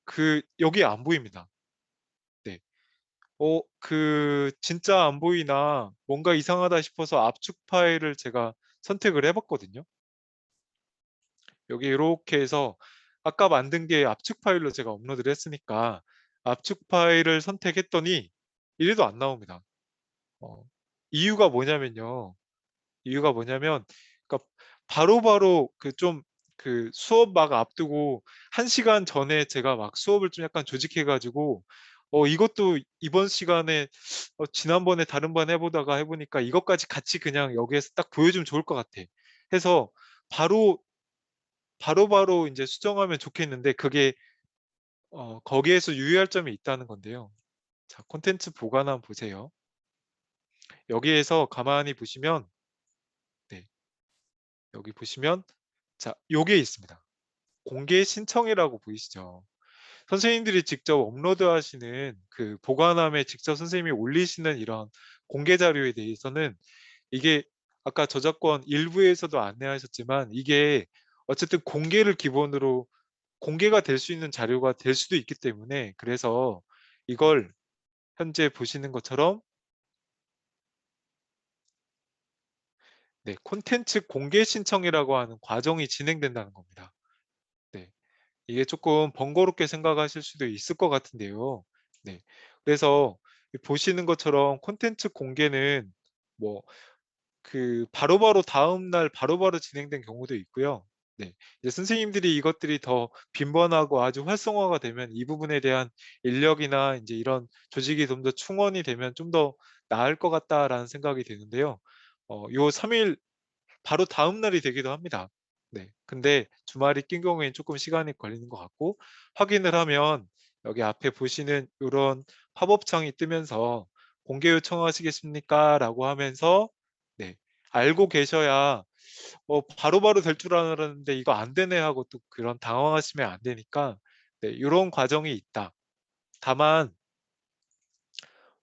그 여기 안 보입니다. 네. 진짜 안 보이나 뭔가 이상하다 싶어서 압축 파일을 제가 선택을 해봤거든요. 여기 이렇게 해서 아까 만든 게 압축 파일로 제가 업로드를 했으니까 압축 파일을 선택했더니 이래도 안 나옵니다. 어, 이유가 뭐냐면요. 이유가 뭐냐면 그러니까 바로바로 그 수업 막 앞두고 1시간 전에 제가 막 수업을 좀 약간 조직해 가지고 이것도 이번 시간에 지난번에 다른 반 해보다가 해보니까 이것까지 같이 그냥 여기에서 딱 보여주면 좋을 것 같아. 해서 바로 바로바로 이제 수정하면 좋겠는데 그게 거기에서 유의할 점이 있다는 건데요. 자, 콘텐츠 보관함 보세요. 여기에서 가만히 보시면 네, 여기 보시면 자, 요게 있습니다. 공개 신청이라고 보이시죠? 선생님들이 직접 업로드하시는 그 보관함에 직접 선생님이 올리시는 이런 공개 자료에 대해서는 이게 아까 저작권 일부에서도 안내하셨지만 이게 어쨌든 공개를 기본으로 공개가 될 수 있는 자료가 될 수도 있기 때문에 그래서 이걸 현재 보시는 것처럼 네, 콘텐츠 공개 신청이라고 하는 과정이 진행된다는 겁니다. 네. 이게 조금 번거롭게 생각하실 수도 있을 것 같은데요. 네. 그래서 보시는 것처럼 콘텐츠 공개는 뭐 바로바로 다음 날 바로바로 진행된 경우도 있고요. 네. 이제 선생님들이 이것들이 더 빈번하고 아주 활성화가 되면 이 부분에 대한 인력이나 이제 이런 조직이 좀 더 충원이 되면 좀 더 나을 것 같다라는 생각이 드는데요. 요 3일 바로 다음 날이 되기도 합니다. 네. 근데 주말이 낀 경우에는 조금 시간이 걸리는 것 같고 확인을 하면 여기 앞에 보시는 이런 팝업 창이 뜨면서 "공개 요청하시겠습니까?" 라고 하면서 네. 알고 계셔야 바로바로 될 줄 알았는데 '이거 안 되네.' 하고 또 그런 당황하시면 안 되니까 네 요런 과정이 있다. 다만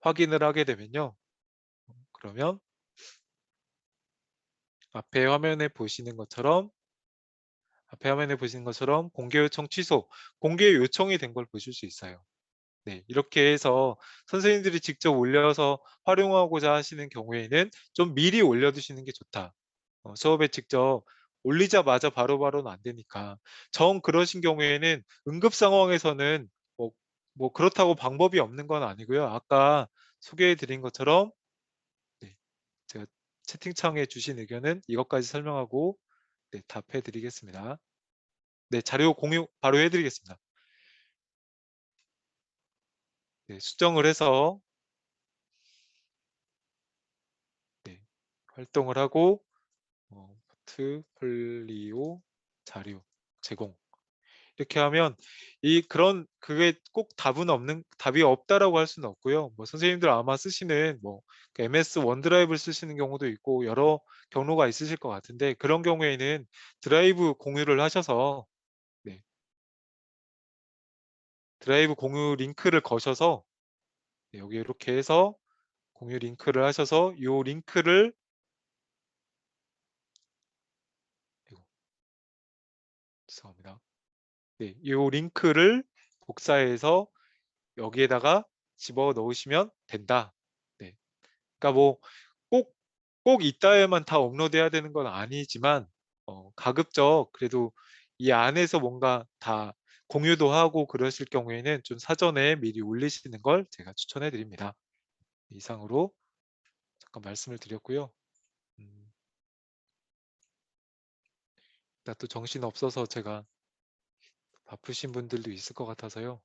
확인을 하게 되면요. 그러면 앞에 화면에 보시는 것처럼 공개 요청 취소, 공개 요청이 된 걸 보실 수 있어요. 네, 이렇게 해서 선생님들이 직접 올려서 활용하고자 하시는 경우에는 좀 미리 올려두시는 게 좋다. 수업에 직접 올리자마자 바로바로는 안 되니까. 정 그러신 경우에는 응급 상황에서는 뭐, 뭐 그렇다고 방법이 없는 건 아니고요. 아까 소개해 드린 것처럼 네, 제가 채팅창에 주신 의견은 이것까지 설명하고 네, 답해 드리겠습니다. 네, 자료 공유 바로 해 드리겠습니다. 네, 수정을 해서 네, 활동을 하고 포트폴리오 자료 제공 이렇게 하면 그게 꼭 답이 없다라고 할 수는 없고요. 뭐 선생님들 아마 쓰시는 그 MS 원드라이브를 쓰시는 경우도 있고 여러 경로가 있으실 것 같은데 그런 경우에는 드라이브 공유를 하셔서 네, 드라이브 공유 링크를 거셔서 네, 여기 이렇게 해서 공유 링크를 하셔서 이 링크를 죄송합니다. 네, 이 링크를 복사해서 여기에다가 집어 넣으시면 된다. 네. 그러니까 뭐 꼭, 꼭 이따에만 다 업로드해야 되는 건 아니지만, 가급적 그래도 이 안에서 뭔가 다 공유도 하고 그러실 경우에는 좀 사전에 미리 올리시는 걸 제가 추천해 드립니다. 이상으로 잠깐 말씀을 드렸고요. 음, 나 또 정신 없어서 제가 바쁘신 분들도 있을 것 같아서요.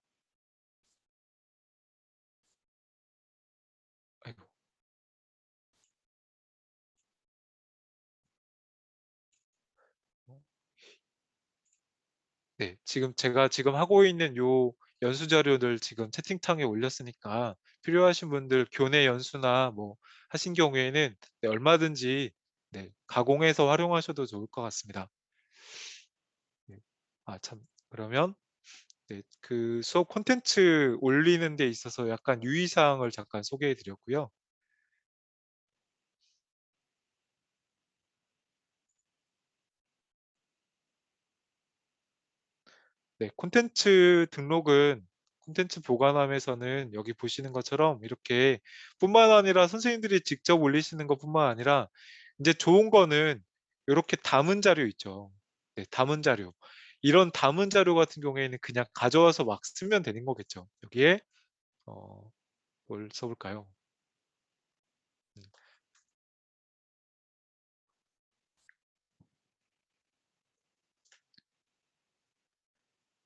아이고. 네, 제가 지금 하고 있는 요 연수 자료들 지금 채팅창에 올렸으니까 필요하신 분들 교내 연수나 뭐 하신 경우에는 네, 얼마든지 네, 가공해서 활용하셔도 좋을 것 같습니다. 네. 참, 그러면 네, 그 수업 콘텐츠 올리는 데 있어서 약간 유의사항을 잠깐 소개해 드렸고요. 네, 콘텐츠 등록은 콘텐츠 보관함에서는 여기 보시는 것처럼 이렇게 뿐만 아니라 선생님들이 직접 올리시는 것뿐만 아니라 이제 좋은 거는 이렇게 담은 자료 있죠. 네, 담은 자료. 이런 담은 자료 같은 경우에는 그냥 가져와서 막 쓰면 되는 거겠죠. 여기에 어, 뭘 써볼까요? 음,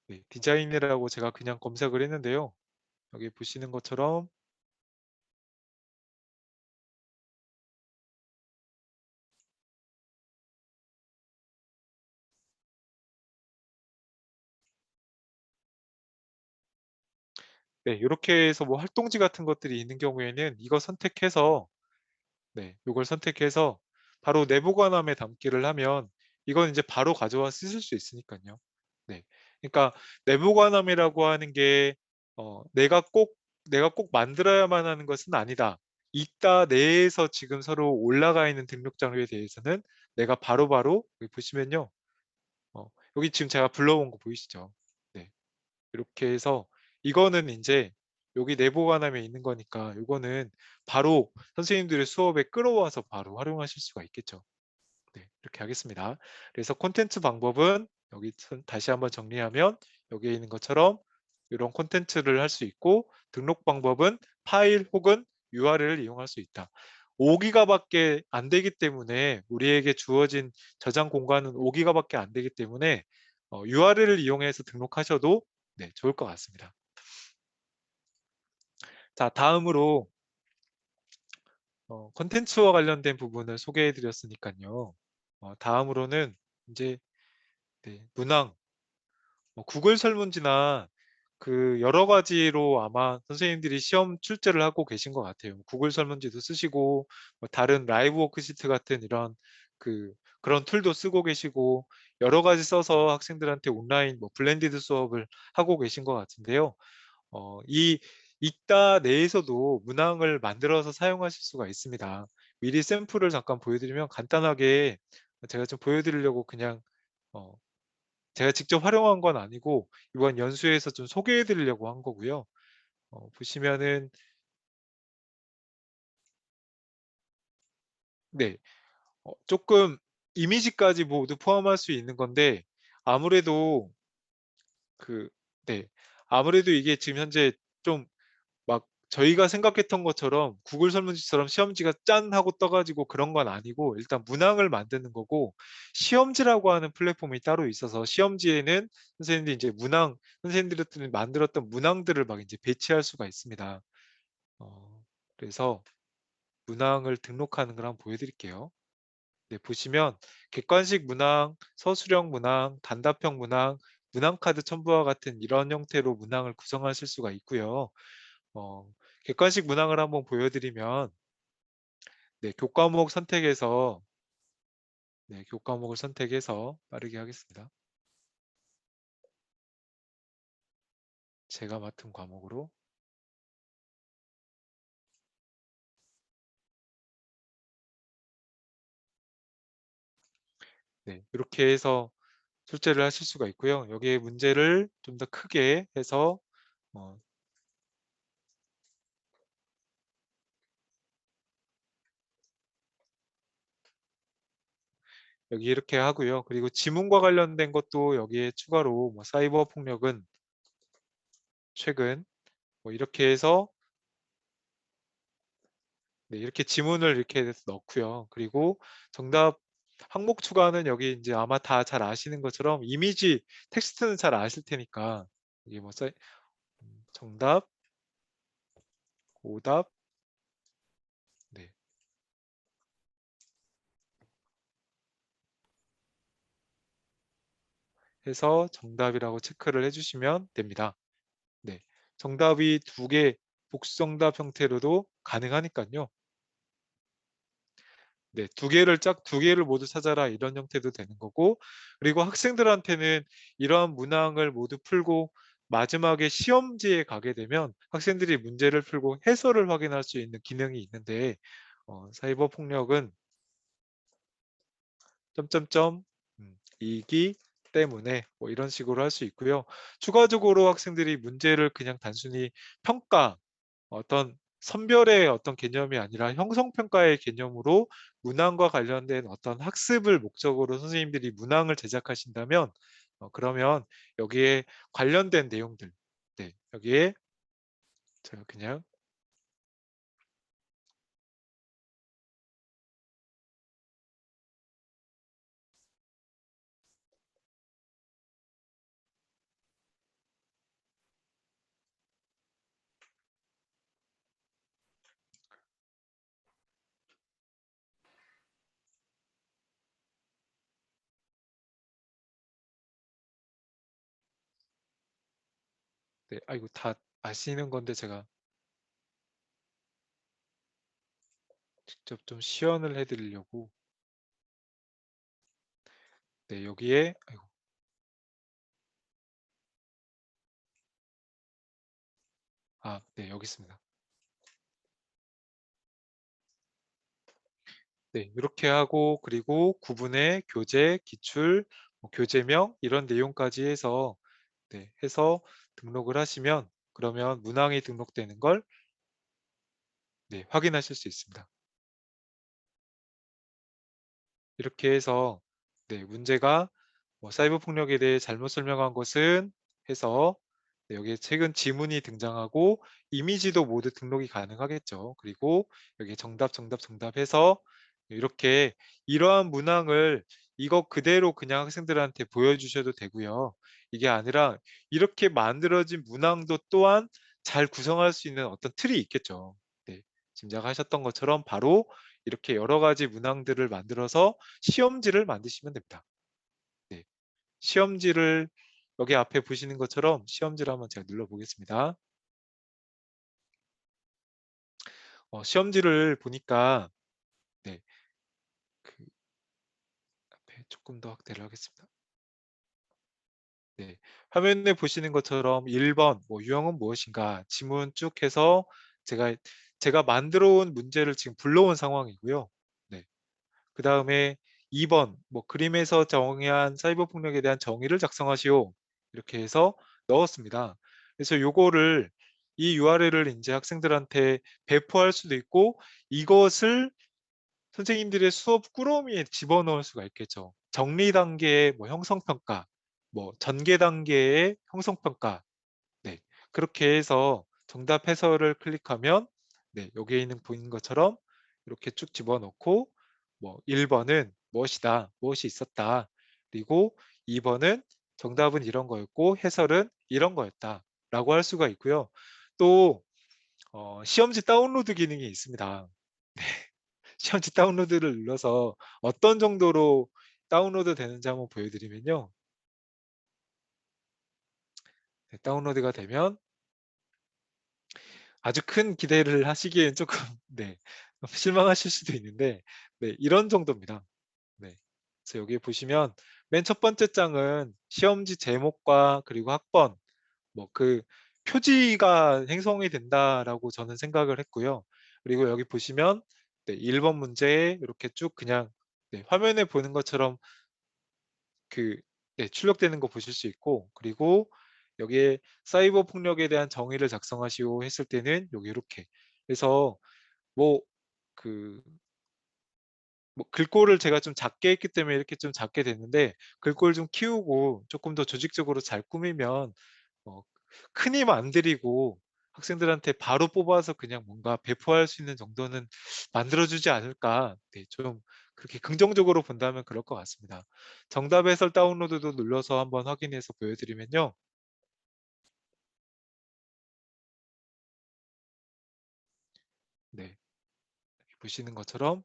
네, 디자인이라고 제가 그냥 검색을 했는데요. 여기 보시는 것처럼 네, 이렇게 해서 뭐 활동지 같은 것들이 있는 경우에는 이거 선택해서 네, 이걸 선택해서 바로 내보관함에 담기를 하면 이건 이제 바로 가져와 쓰실 수 있으니까요. 네, 그러니까 내보관함이라고 하는 게 내가 꼭 만들어야만 하는 것은 아니다. 이따 내에서 지금 서로 올라가 있는 등록 장르에 대해서는 내가 바로바로 여기 보시면요. 여기 지금 제가 불러온 거 보이시죠? 네, 이렇게 해서 이거는 이제 여기 내보관함에 있는 거니까 이거는 바로 선생님들의 수업에 끌어와서 바로 활용하실 수가 있겠죠. 네, 이렇게 하겠습니다. 그래서 콘텐츠 방법은 여기 다시 한번 정리하면 여기에 있는 것처럼 이런 콘텐츠를 할 수 있고 등록 방법은 파일 혹은 URL을 이용할 수 있다. 5기가밖에 안 되기 때문에 우리에게 주어진 저장 공간은 5기가밖에 안 되기 때문에 URL을 이용해서 등록하셔도 네, 좋을 것 같습니다. 자, 다음으로 콘텐츠와 관련된 부분을 소개해 드렸으니까요. 다음으로는 이제 네, 문항, 구글 설문지나 그 여러 가지로 아마 선생님들이 시험 출제를 하고 계신 것 같아요. 구글 설문지도 쓰시고 뭐 다른 라이브 워크시트 같은 이런 그런 툴도 쓰고 계시고 여러 가지 써서 학생들한테 온라인 뭐 블렌디드 수업을 하고 계신 것 같은데요. 이 이따 내에서도 문항을 만들어서 사용하실 수가 있습니다. 미리 샘플을 잠깐 보여드리면 간단하게 제가 좀 보여드리려고 그냥 어, 제가 직접 활용한 건 아니고 이번 연수에서 좀 소개해 드리려고 한 거고요. 보시면은 네, 조금 이미지까지 모두 포함할 수 있는 건데 아무래도 그, 네, 아무래도 이게 지금 현재 좀 막 저희가 생각했던 것처럼 구글 설문지처럼 시험지가 짠 하고 떠가지고 그런 건 아니고 일단 문항을 만드는 거고 시험지라고 하는 플랫폼이 따로 있어서 시험지에는 선생님들이 이제 선생님들이 만들었던 문항들을 막 이제 배치할 수가 있습니다. 그래서 문항을 등록하는 걸 한번 보여드릴게요. 네, 보시면 객관식 문항, 서술형 문항, 단답형 문항, 문항카드 첨부와 같은 이런 형태로 문항을 구성하실 수가 있고요. 어, 객관식 문항을 한번 보여드리면 네, 교과목을 선택해서 빠르게 하겠습니다. 제가 맡은 과목으로 네, 이렇게 해서 출제를 하실 수가 있고요. 여기에 문제를 좀 더 크게 해서 어 여기 이렇게 하고요. 그리고 지문과 관련된 것도 여기에 추가로 뭐 사이버 폭력은 최근 뭐 이렇게 해서 네, 이렇게 지문을 이렇게 해서 넣고요. 그리고 정답 항목 추가는 여기 이제 아마 다 잘 아시는 것처럼 이미지 텍스트는 잘 아실 테니까 이게 뭐 정답, 오답, 네, 해서 정답이라고 체크를 해주시면 됩니다. 네, 정답이 두 개 복수정답 형태로도 가능하니까요. 네, 두 개를 모두 찾아라 이런 형태도 되는 거고, 그리고 학생들한테는 이러한 문항을 모두 풀고 마지막에 시험지에 가게 되면 학생들이 문제를 풀고 해설을 확인할 수 있는 기능이 있는데 사이버 폭력은 점점점 이기 때문에 뭐 이런 식으로 할 수 있고요. 추가적으로 학생들이 문제를 그냥 단순히 평가 어떤 선별의 어떤 개념이 아니라 형성평가의 개념으로 문항과 관련된 어떤 학습을 목적으로 선생님들이 문항을 제작하신다면 그러면 여기에 관련된 내용들 네, 여기에 제가 그냥 네, 아이고 다 아시는 건데 제가 직접 좀 시연을 해드리려고 네, 여기에 아이고, 네, 여기 있습니다. 네, 이렇게 하고 그리고 구분의 교재, 기출, 뭐 교재명 이런 내용까지 해서 등록을 하시면 그러면 문항이 등록되는 걸 네, 확인하실 수 있습니다. 이렇게 해서 네, 문제가 뭐 사이버 폭력에 대해 잘못 설명한 것은 해서 네, 여기에 최근 지문이 등장하고 이미지도 모두 등록이 가능하겠죠. 그리고 여기 정답 해서 이렇게 이러한 문항을 이거 그대로 그냥 학생들한테 보여주셔도 되고요. 이게 아니라 이렇게 만들어진 문항도 또한 잘 구성할 수 있는 어떤 틀이 있겠죠. 네, 짐작하셨던 것처럼 바로 이렇게 여러 가지 문항들을 만들어서 시험지를 만드시면 됩니다. 네, 시험지를 여기 앞에 보시는 것처럼 시험지를 한번 제가 눌러 보겠습니다. 시험지를 보니까 네, 그 앞에 조금 더 확대를 하겠습니다. 네, 화면에 보시는 것처럼 1번 뭐 유형은 무엇인가 지문 쭉 해서 제가 만들어 온 문제를 지금 불러온 상황이고요. 네. 그 다음에 2번 뭐 그림에서 정의한 사이버 폭력에 대한 정의를 작성하시오. 이렇게 해서 넣었습니다. 그래서 요거를 이 URL을 이제 학생들한테 배포할 수도 있고 이것을 선생님들의 수업 꾸러미에 집어넣을 수가 있겠죠. 정리 단계의 뭐 형성평가, 뭐 전개 단계의 형성평가, 네, 그렇게 해서 정답 해설을 클릭하면 네, 여기에 있는 보이는 것처럼 이렇게 쭉 집어넣고 뭐 1번은 무엇이다, 무엇이 있었다. 그리고 2번은 정답은 이런 거였고 해설은 이런 거였다. 라고 할 수가 있고요. 또 시험지 다운로드 기능이 있습니다. 네, 시험지 다운로드를 눌러서 어떤 정도로 다운로드 되는지 한번 보여드리면요. 네, 다운로드가 되면 아주 큰 기대를 하시기엔 조금 네, 실망하실 수도 있는데 네, 이런 정도입니다. 네. 그래서 여기 보시면 맨 첫 번째 장은 시험지 제목과 그리고 학번 뭐 그 표지가 행성이 된다라고 저는 생각을 했고요. 그리고 여기 보시면 네, 1번 문제에 이렇게 쭉 그냥 네, 화면에 보는 것처럼 그 네, 출력되는 거 보실 수 있고, 그리고 여기에 사이버 폭력에 대한 정의를 작성하시오 했을 때는 여기 이렇게. 그래서 뭐 그 뭐 글꼴을 제가 좀 작게 했기 때문에 이렇게 좀 작게 됐는데, 글꼴 좀 키우고 조금 더 조직적으로 잘 꾸미면 어, 큰 힘 안 들이고 학생들한테 바로 뽑아서 그냥 뭔가 배포할 수 있는 정도는 만들어주지 않을까. 네, 좀 그렇게 긍정적으로 본다면 그럴 것 같습니다. 정답 해설 다운로드도 눌러서 한번 확인해서 보여드리면요. 네, 보시는 것처럼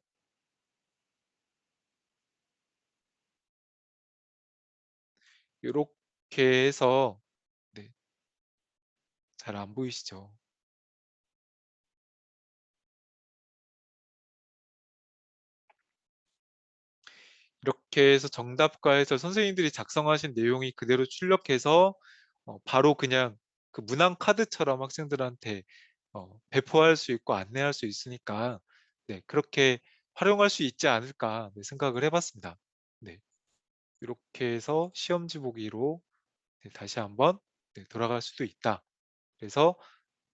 이렇게 해서, 네, 잘 안 보이시죠? 이렇게 해서 정답과 해서 선생님들이 작성하신 내용이 그대로 출력해서 바로 그냥 그 문항 카드처럼 학생들한테 배포할 수 있고 안내할 수 있으니까, 네, 그렇게 활용할 수 있지 않을까, 네, 생각을 해봤습니다. 네, 이렇게 해서 시험지 보기로, 네, 다시 한번, 네, 돌아갈 수도 있다. 그래서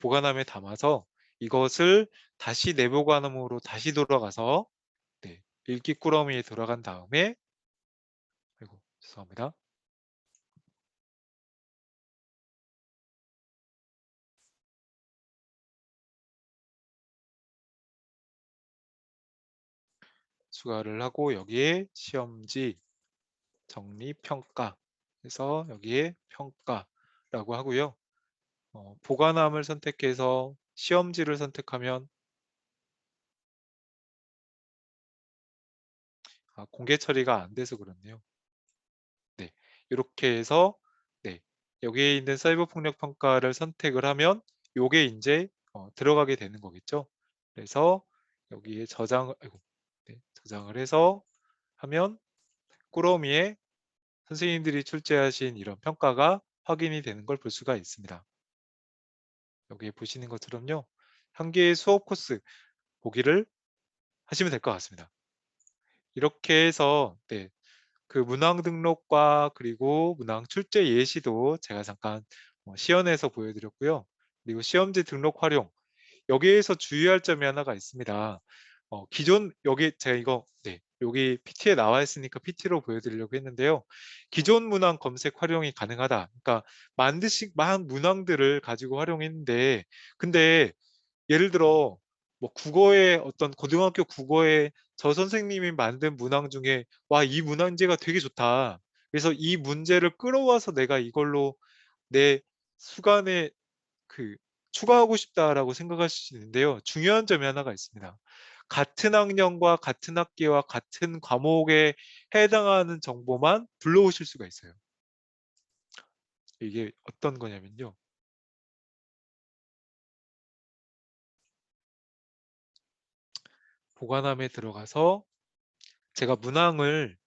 보관함에 담아서 이것을 다시 내보관함으로 다시 돌아가서, 네, 읽기 꾸러미에 돌아간 다음에, 아이고 죄송합니다. 추가를 하고 여기에 시험지 정리 평가 해서 여기에 평가라고 하고요. 보관함을 선택해서 시험지를 선택하면 공개 처리가 안 돼서 그렇네요. 네, 이렇게 해서, 네, 여기에 있는 사이버 폭력 평가를 선택을 하면 요게 이제 들어가게 되는 거겠죠. 그래서 여기에 아이고, 네, 저장을 해서 하면 꾸러미에 선생님들이 출제하신 이런 평가가 확인이 되는 걸 볼 수가 있습니다. 여기 보시는 것처럼요. 한 개의 수업 코스 보기를 하시면 될 것 같습니다. 이렇게 해서, 네, 그 문항 등록과 그리고 문항 출제 예시도 제가 잠깐 시연해서 보여드렸고요. 그리고 시험지 등록 활용, 여기에서 주의할 점이 하나가 있습니다. 기존 여기 제가 이거, 네, 여기 PT에 나와 있으니까 PT로 보여드리려고 했는데요. 기존 문항 검색 활용이 가능하다. 그러니까 만 문항들을 가지고 활용했는데, 근데 예를 들어 뭐 국어의 어떤 고등학교 국어에 저 선생님이 만든 문항 중에 와, 이 문항제가 되게 좋다. 그래서 이 문제를 끌어와서 내가 이걸로 내 수간에 그 추가하고 싶다라고 생각하실 수 있는데요. 중요한 점이 하나가 있습니다. 같은 학년과 같은 학기와 같은 과목에 해당하는 정보만 불러오실 수가 있어요. 이게 어떤 거냐면요. 보관함에 들어가서 제가 문항을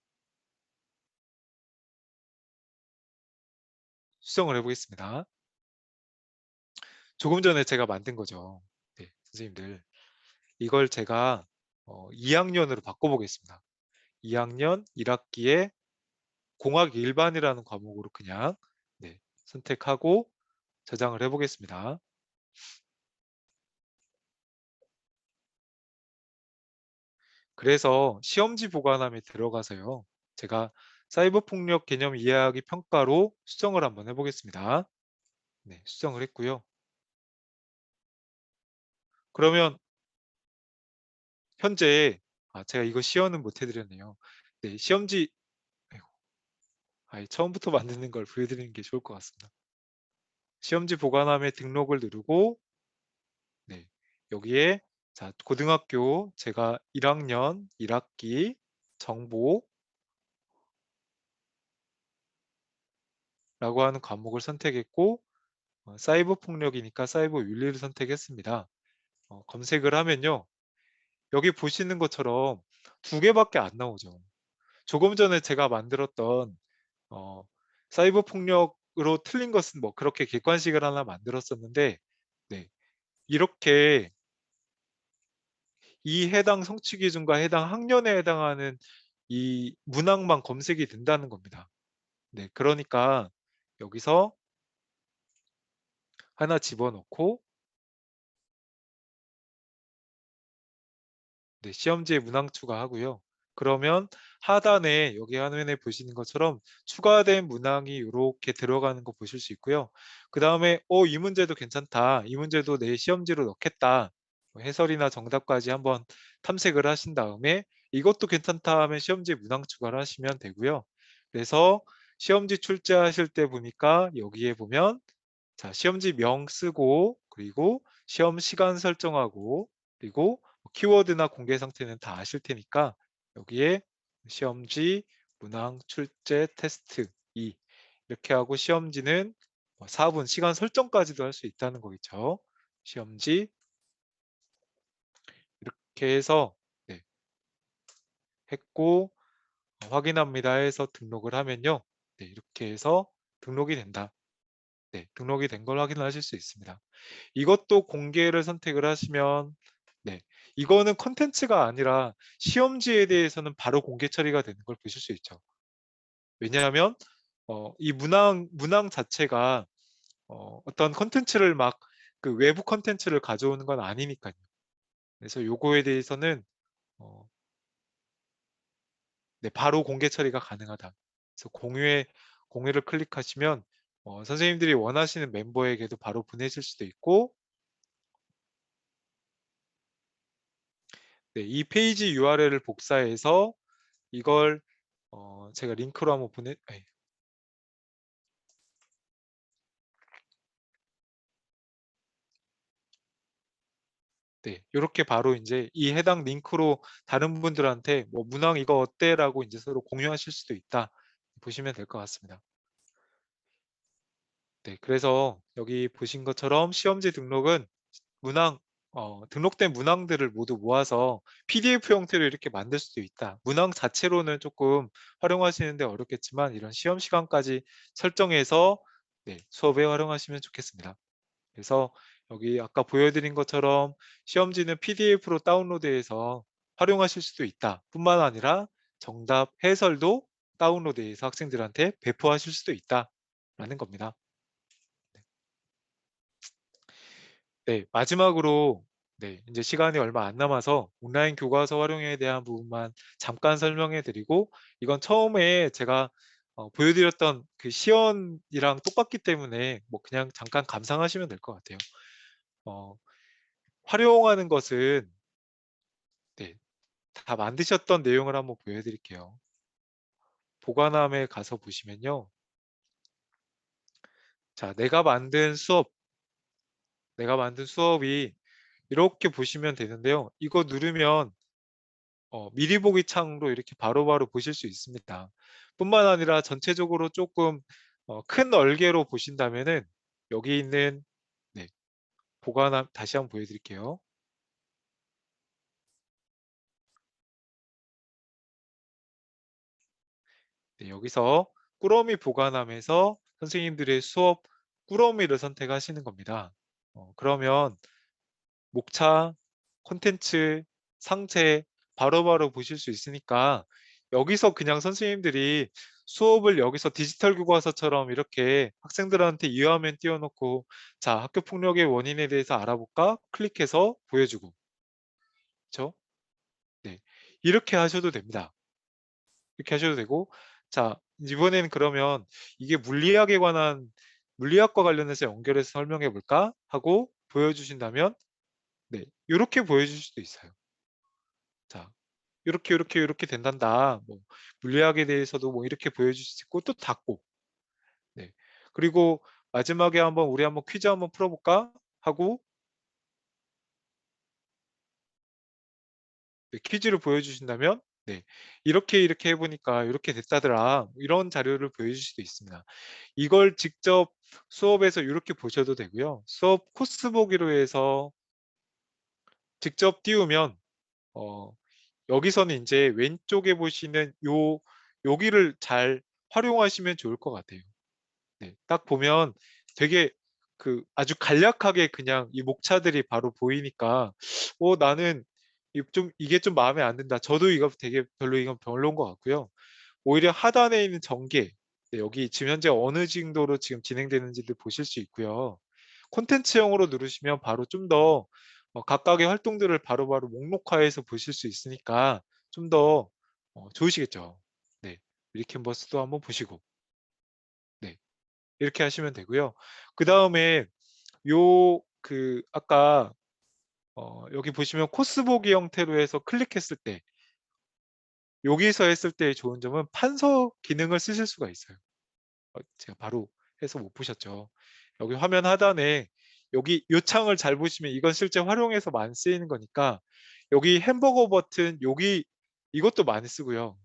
수정을 해보겠습니다. 조금 전에 제가 만든 거죠. 네, 선생님들. 이걸 제가 2학년으로 바꿔보겠습니다. 2학년 1학기에 공학 일반이라는 과목으로 그냥, 네, 선택하고 저장을 해보겠습니다. 그래서 시험지 보관함에 들어가서요. 제가 사이버 폭력 개념 이해하기 평가로 수정을 한번 해보겠습니다. 네, 수정을 했고요. 그러면 현재 제가 이거 시연은 못 해드렸네요. 네, 시험지, 아이고, 처음부터 만드는 걸 보여드리는 게 좋을 것 같습니다. 시험지 보관함에 등록을 누르고, 네, 여기에 자, 고등학교 제가 1학년 1학기 정보라고 하는 과목을 선택했고, 사이버 폭력이니까 사이버 윤리를 선택했습니다. 검색을 하면요. 여기 보시는 것처럼 두 개밖에 안 나오죠. 조금 전에 제가 만들었던 어, 사이버 폭력으로 틀린 것은 뭐 그렇게 객관식을 하나 만들었었는데, 네, 이렇게 이 해당 성취 기준과 해당 학년에 해당하는 이 문항만 검색이 된다는 겁니다. 네, 그러니까 여기서 하나 집어넣고 네, 시험지에 문항 추가하고요. 그러면 하단에 여기 화면에 보시는 것처럼 추가된 문항이 이렇게 들어가는 거 보실 수 있고요. 그 다음에 이 문제도 괜찮다. 이 문제도 내 시험지로 넣겠다. 뭐 해설이나 정답까지 한번 탐색을 하신 다음에 이것도 괜찮다 하면 시험지에 문항 추가를 하시면 되고요. 그래서 시험지 출제하실 때 보니까 여기에 보면 자, 시험지 명 쓰고 그리고 시험 시간 설정하고 그리고 키워드나 공개 상태는 다 아실 테니까 여기에 시험지 문항 출제 테스트 2 이렇게 하고 시험지는 4분 시간 설정까지도 할 수 있다는 거겠죠. 시험지 이렇게 해서 네, 했고 확인합니다 해서 등록을 하면요. 네, 이렇게 해서 등록이 된다. 네, 등록이 된 걸 확인하실 수 있습니다. 이것도 공개를 선택을 하시면 네, 이거는 컨텐츠가 아니라 시험지에 대해서는 바로 공개 처리가 되는 걸 보실 수 있죠. 왜냐하면 이 문항 자체가 어떤 컨텐츠를 막 그 외부 컨텐츠를 가져오는 건 아니니까요. 그래서 요거에 대해서는 어, 네, 바로 공개 처리가 가능하다. 그래서 공유를 클릭하시면 선생님들이 원하시는 멤버에게도 바로 보내실 수도 있고 네, 이 페이지 URL을 복사해서 이걸 제가 링크로 한번 네, 이렇게 바로 이제 이 해당 링크로 다른 분들한테 뭐 문항 이거 어때라고 이제 서로 공유하실 수도 있다 보시면 될 것 같습니다. 네, 그래서 여기 보신 것처럼 시험지 등록은 문항 등록된 문항들을 모두 모아서 PDF 형태로 이렇게 만들 수도 있다. 문항 자체로는 조금 활용하시는데 어렵겠지만 이런 시험 시간까지 설정해서 네, 수업에 활용하시면 좋겠습니다. 그래서 여기 아까 보여드린 것처럼 시험지는 PDF로 다운로드해서 활용하실 수도 있다. 뿐만 아니라 정답 해설도 다운로드해서 학생들한테 배포하실 수도 있다라는 겁니다. 네, 마지막으로 네, 이제 시간이 얼마 안 남아서 온라인 교과서 활용에 대한 부분만 잠깐 설명해 드리고 이건 처음에 제가 보여드렸던 그 시연이랑 똑같기 때문에 뭐 그냥 잠깐 감상하시면 될 것 같아요. 어, 활용하는 것은 네, 다 만드셨던 내용을 한번 보여드릴게요. 보관함에 가서 보시면요. 자, 내가 만든 수업이 이렇게 보시면 되는데요. 이거 누르면 미리 보기 창으로 이렇게 바로바로 보실 수 있습니다. 뿐만 아니라 전체적으로 조금 큰 얼개로 보신다면은 여기 있는 네, 보관함 다시 한번 보여드릴게요. 네, 여기서 꾸러미 보관함에서 선생님들의 수업 꾸러미를 선택하시는 겁니다. 그러면 목차, 콘텐츠, 상체 바로바로 보실 수 있으니까 여기서 그냥 선생님들이 수업을 여기서 디지털 교과서처럼 이렇게 학생들한테 이해화면 띄워놓고 자, 학교 폭력의 원인에 대해서 알아볼까? 클릭해서 보여주고 그렇죠? 네, 이렇게 하셔도 됩니다. 이렇게 하셔도 되고 자, 이번에는 그러면 이게 물리학과 관련해서 연결해서 설명해 볼까? 하고 보여주신다면 네, 이렇게 보여줄 수도 있어요. 자, 이렇게 된단다. 뭐 물리학에 대해서도 뭐 이렇게 보여줄 수 있고 또 닫고. 네. 그리고 마지막에 우리 한번 퀴즈 한번 풀어볼까? 하고 네, 퀴즈를 보여주신다면 네, 이렇게 해보니까 이렇게 됐다더라. 이런 자료를 보여줄 수도 있습니다. 이걸 직접 수업에서 이렇게 보셔도 되고요. 수업 코스 보기로 해서 직접 띄우면 어, 여기서는 이제 왼쪽에 보시는 여기를 잘 활용하시면 좋을 것 같아요. 네, 딱 보면 되게 그 아주 간략하게 그냥 이 목차들이 바로 보이니까 나는 이게 좀 마음에 안 든다. 저도 이거 되게 별로 이건 별로인 것 같고요. 오히려 하단에 있는 전개 네, 여기 지금 현재 어느 정도로 지금 진행되는지를 보실 수 있고요. 콘텐츠형으로 누르시면 바로 좀 더 각각의 활동들을 바로바로 목록화해서 보실 수 있으니까 좀 더 좋으시겠죠. 네, 리캔버스도 한번 보시고, 네, 이렇게 하시면 되고요. 그 다음에 아까 여기 보시면 코스 보기 형태로 해서 클릭했을 때, 여기서 했을 때의 좋은 점은 판서 기능을 쓰실 수가 있어요. 제가 바로 해서 못 보셨죠. 여기 화면 하단에 여기 요 창을 잘 보시면 이건 실제 활용해서 많이 쓰이는 거니까 여기 햄버거 버튼 여기 이것도 많이 쓰고요.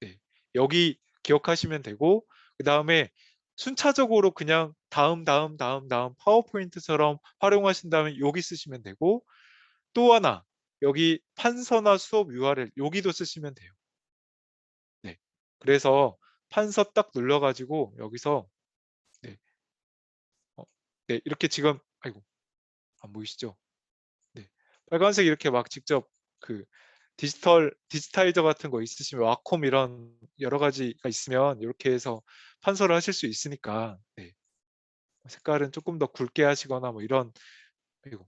네, 여기 기억하시면 되고 그 다음에 순차적으로 그냥 다음 파워포인트처럼 활용하신다면 여기 쓰시면 되고 또 하나 여기 판서나 수업 URL 여기도 쓰시면 돼요. 네, 그래서 판서 딱 눌러가지고 여기서 네, 네, 이렇게 지금 아이고 안 보이시죠? 네, 빨간색 이렇게 막 직접 그 디지타이저 같은 거 있으시면 와콤 이런 여러 가지가 있으면 이렇게 해서 판서를 하실 수 있으니까 네, 색깔은 조금 더 굵게 하시거나 뭐 이런 아이고,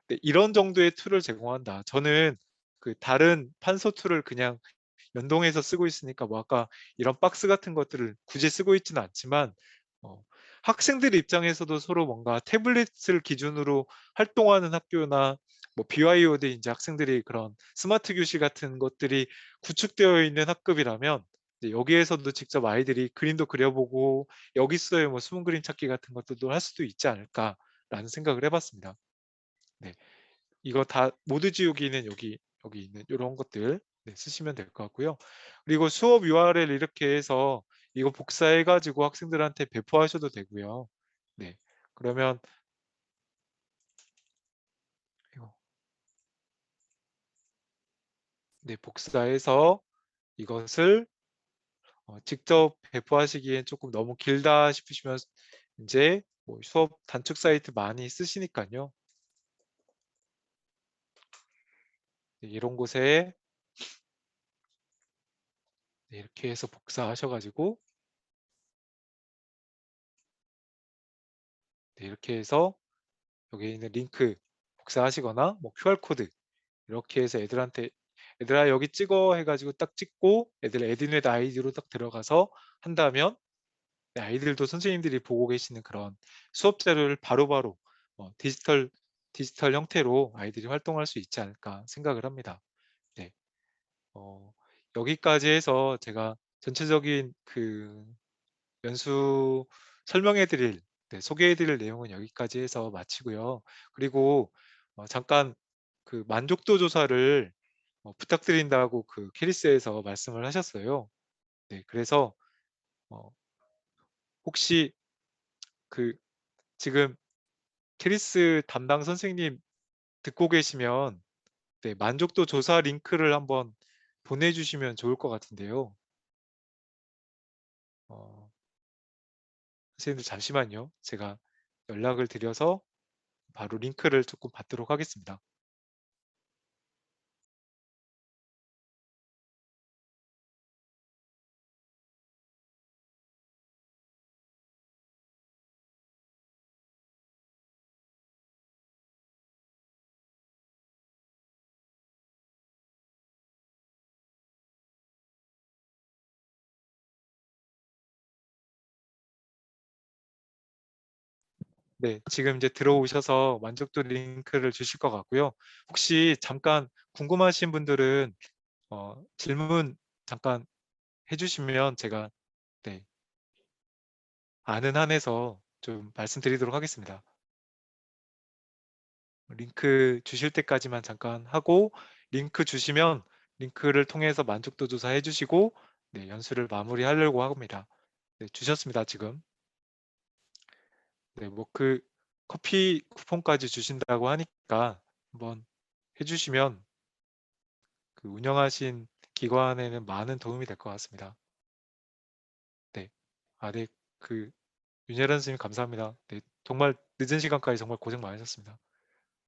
네, 이런 정도의 툴을 제공한다. 저는 그 다른 판서 툴을 그냥 연동해서 쓰고 있으니까 뭐 아까 이런 박스 같은 것들을 굳이 쓰고 있지는 않지만 어, 학생들 입장에서도 서로 뭔가 태블릿을 기준으로 활동하는 학교나 뭐 BYOD 이제 학생들이 그런 스마트 교실 같은 것들이 구축되어 있는 학급이라면 이제 여기에서도 직접 아이들이 그림도 그려보고 여기 있어요 뭐 숨은 그림 찾기 같은 것들도 할 수도 있지 않을까라는 생각을 해봤습니다. 네. 이거 다 모두 지우기는 여기 있는 이런 것들 네, 쓰시면 될 것 같고요. 그리고 수업 URL 이렇게 해서 이거 복사해 가지고 학생들한테 배포하셔도 되고요. 네, 그러면 이거 네, 복사해서 이것을 직접 배포하시기엔 조금 너무 길다 싶으시면 이제 뭐 수업 단축 사이트 많이 쓰시니까요. 네, 이런 곳에 네, 이렇게 해서 복사하셔가지고 네, 이렇게 해서 여기 있는 링크 복사하시거나 뭐 QR코드 이렇게 해서 애들한테 얘들아 여기 찍어 해가지고 딱 찍고 애들 에듀넷 아이디로 딱 들어가서 한다면 네, 아이들도 선생님들이 보고 계시는 그런 수업 자료를 바로바로 디지털 형태로 아이들이 활동할 수 있지 않을까 생각을 합니다. 네, 어, 여기까지 해서 제가 전체적인 그 연수 설명해드릴 네, 소개해드릴 내용은 여기까지 해서 마치고요. 그리고 잠깐 그 만족도 조사를 부탁드린다고 그 캐리스에서 말씀을 하셨어요. 네, 그래서 어, 혹시 그 지금 캐리스 담당 선생님 듣고 계시면 네, 만족도 조사 링크를 한번 보내주시면 좋을 것 같은데요. 어, 선생님들 잠시만요. 제가 연락을 드려서 바로 링크를 조금 받도록 하겠습니다. 네, 지금 이제 들어오셔서 만족도 링크를 주실 것 같고요. 혹시 잠깐 궁금하신 분들은 질문 잠깐 해주시면 제가 네, 아는 한에서 좀 말씀드리도록 하겠습니다. 링크 주실 때까지만 잠깐 하고 링크 주시면 링크를 통해서 만족도 조사 해주시고 네, 연수를 마무리하려고 합니다. 네, 주셨습니다, 지금. 네, 뭐 그 커피 쿠폰까지 주신다고 하니까 한번 해주시면 그 운영하신 기관에는 많은 도움이 될 것 같습니다. 네. 아, 네. 그 윤여란 선생님 감사합니다. 네. 정말 늦은 시간까지 정말 고생 많으셨습니다.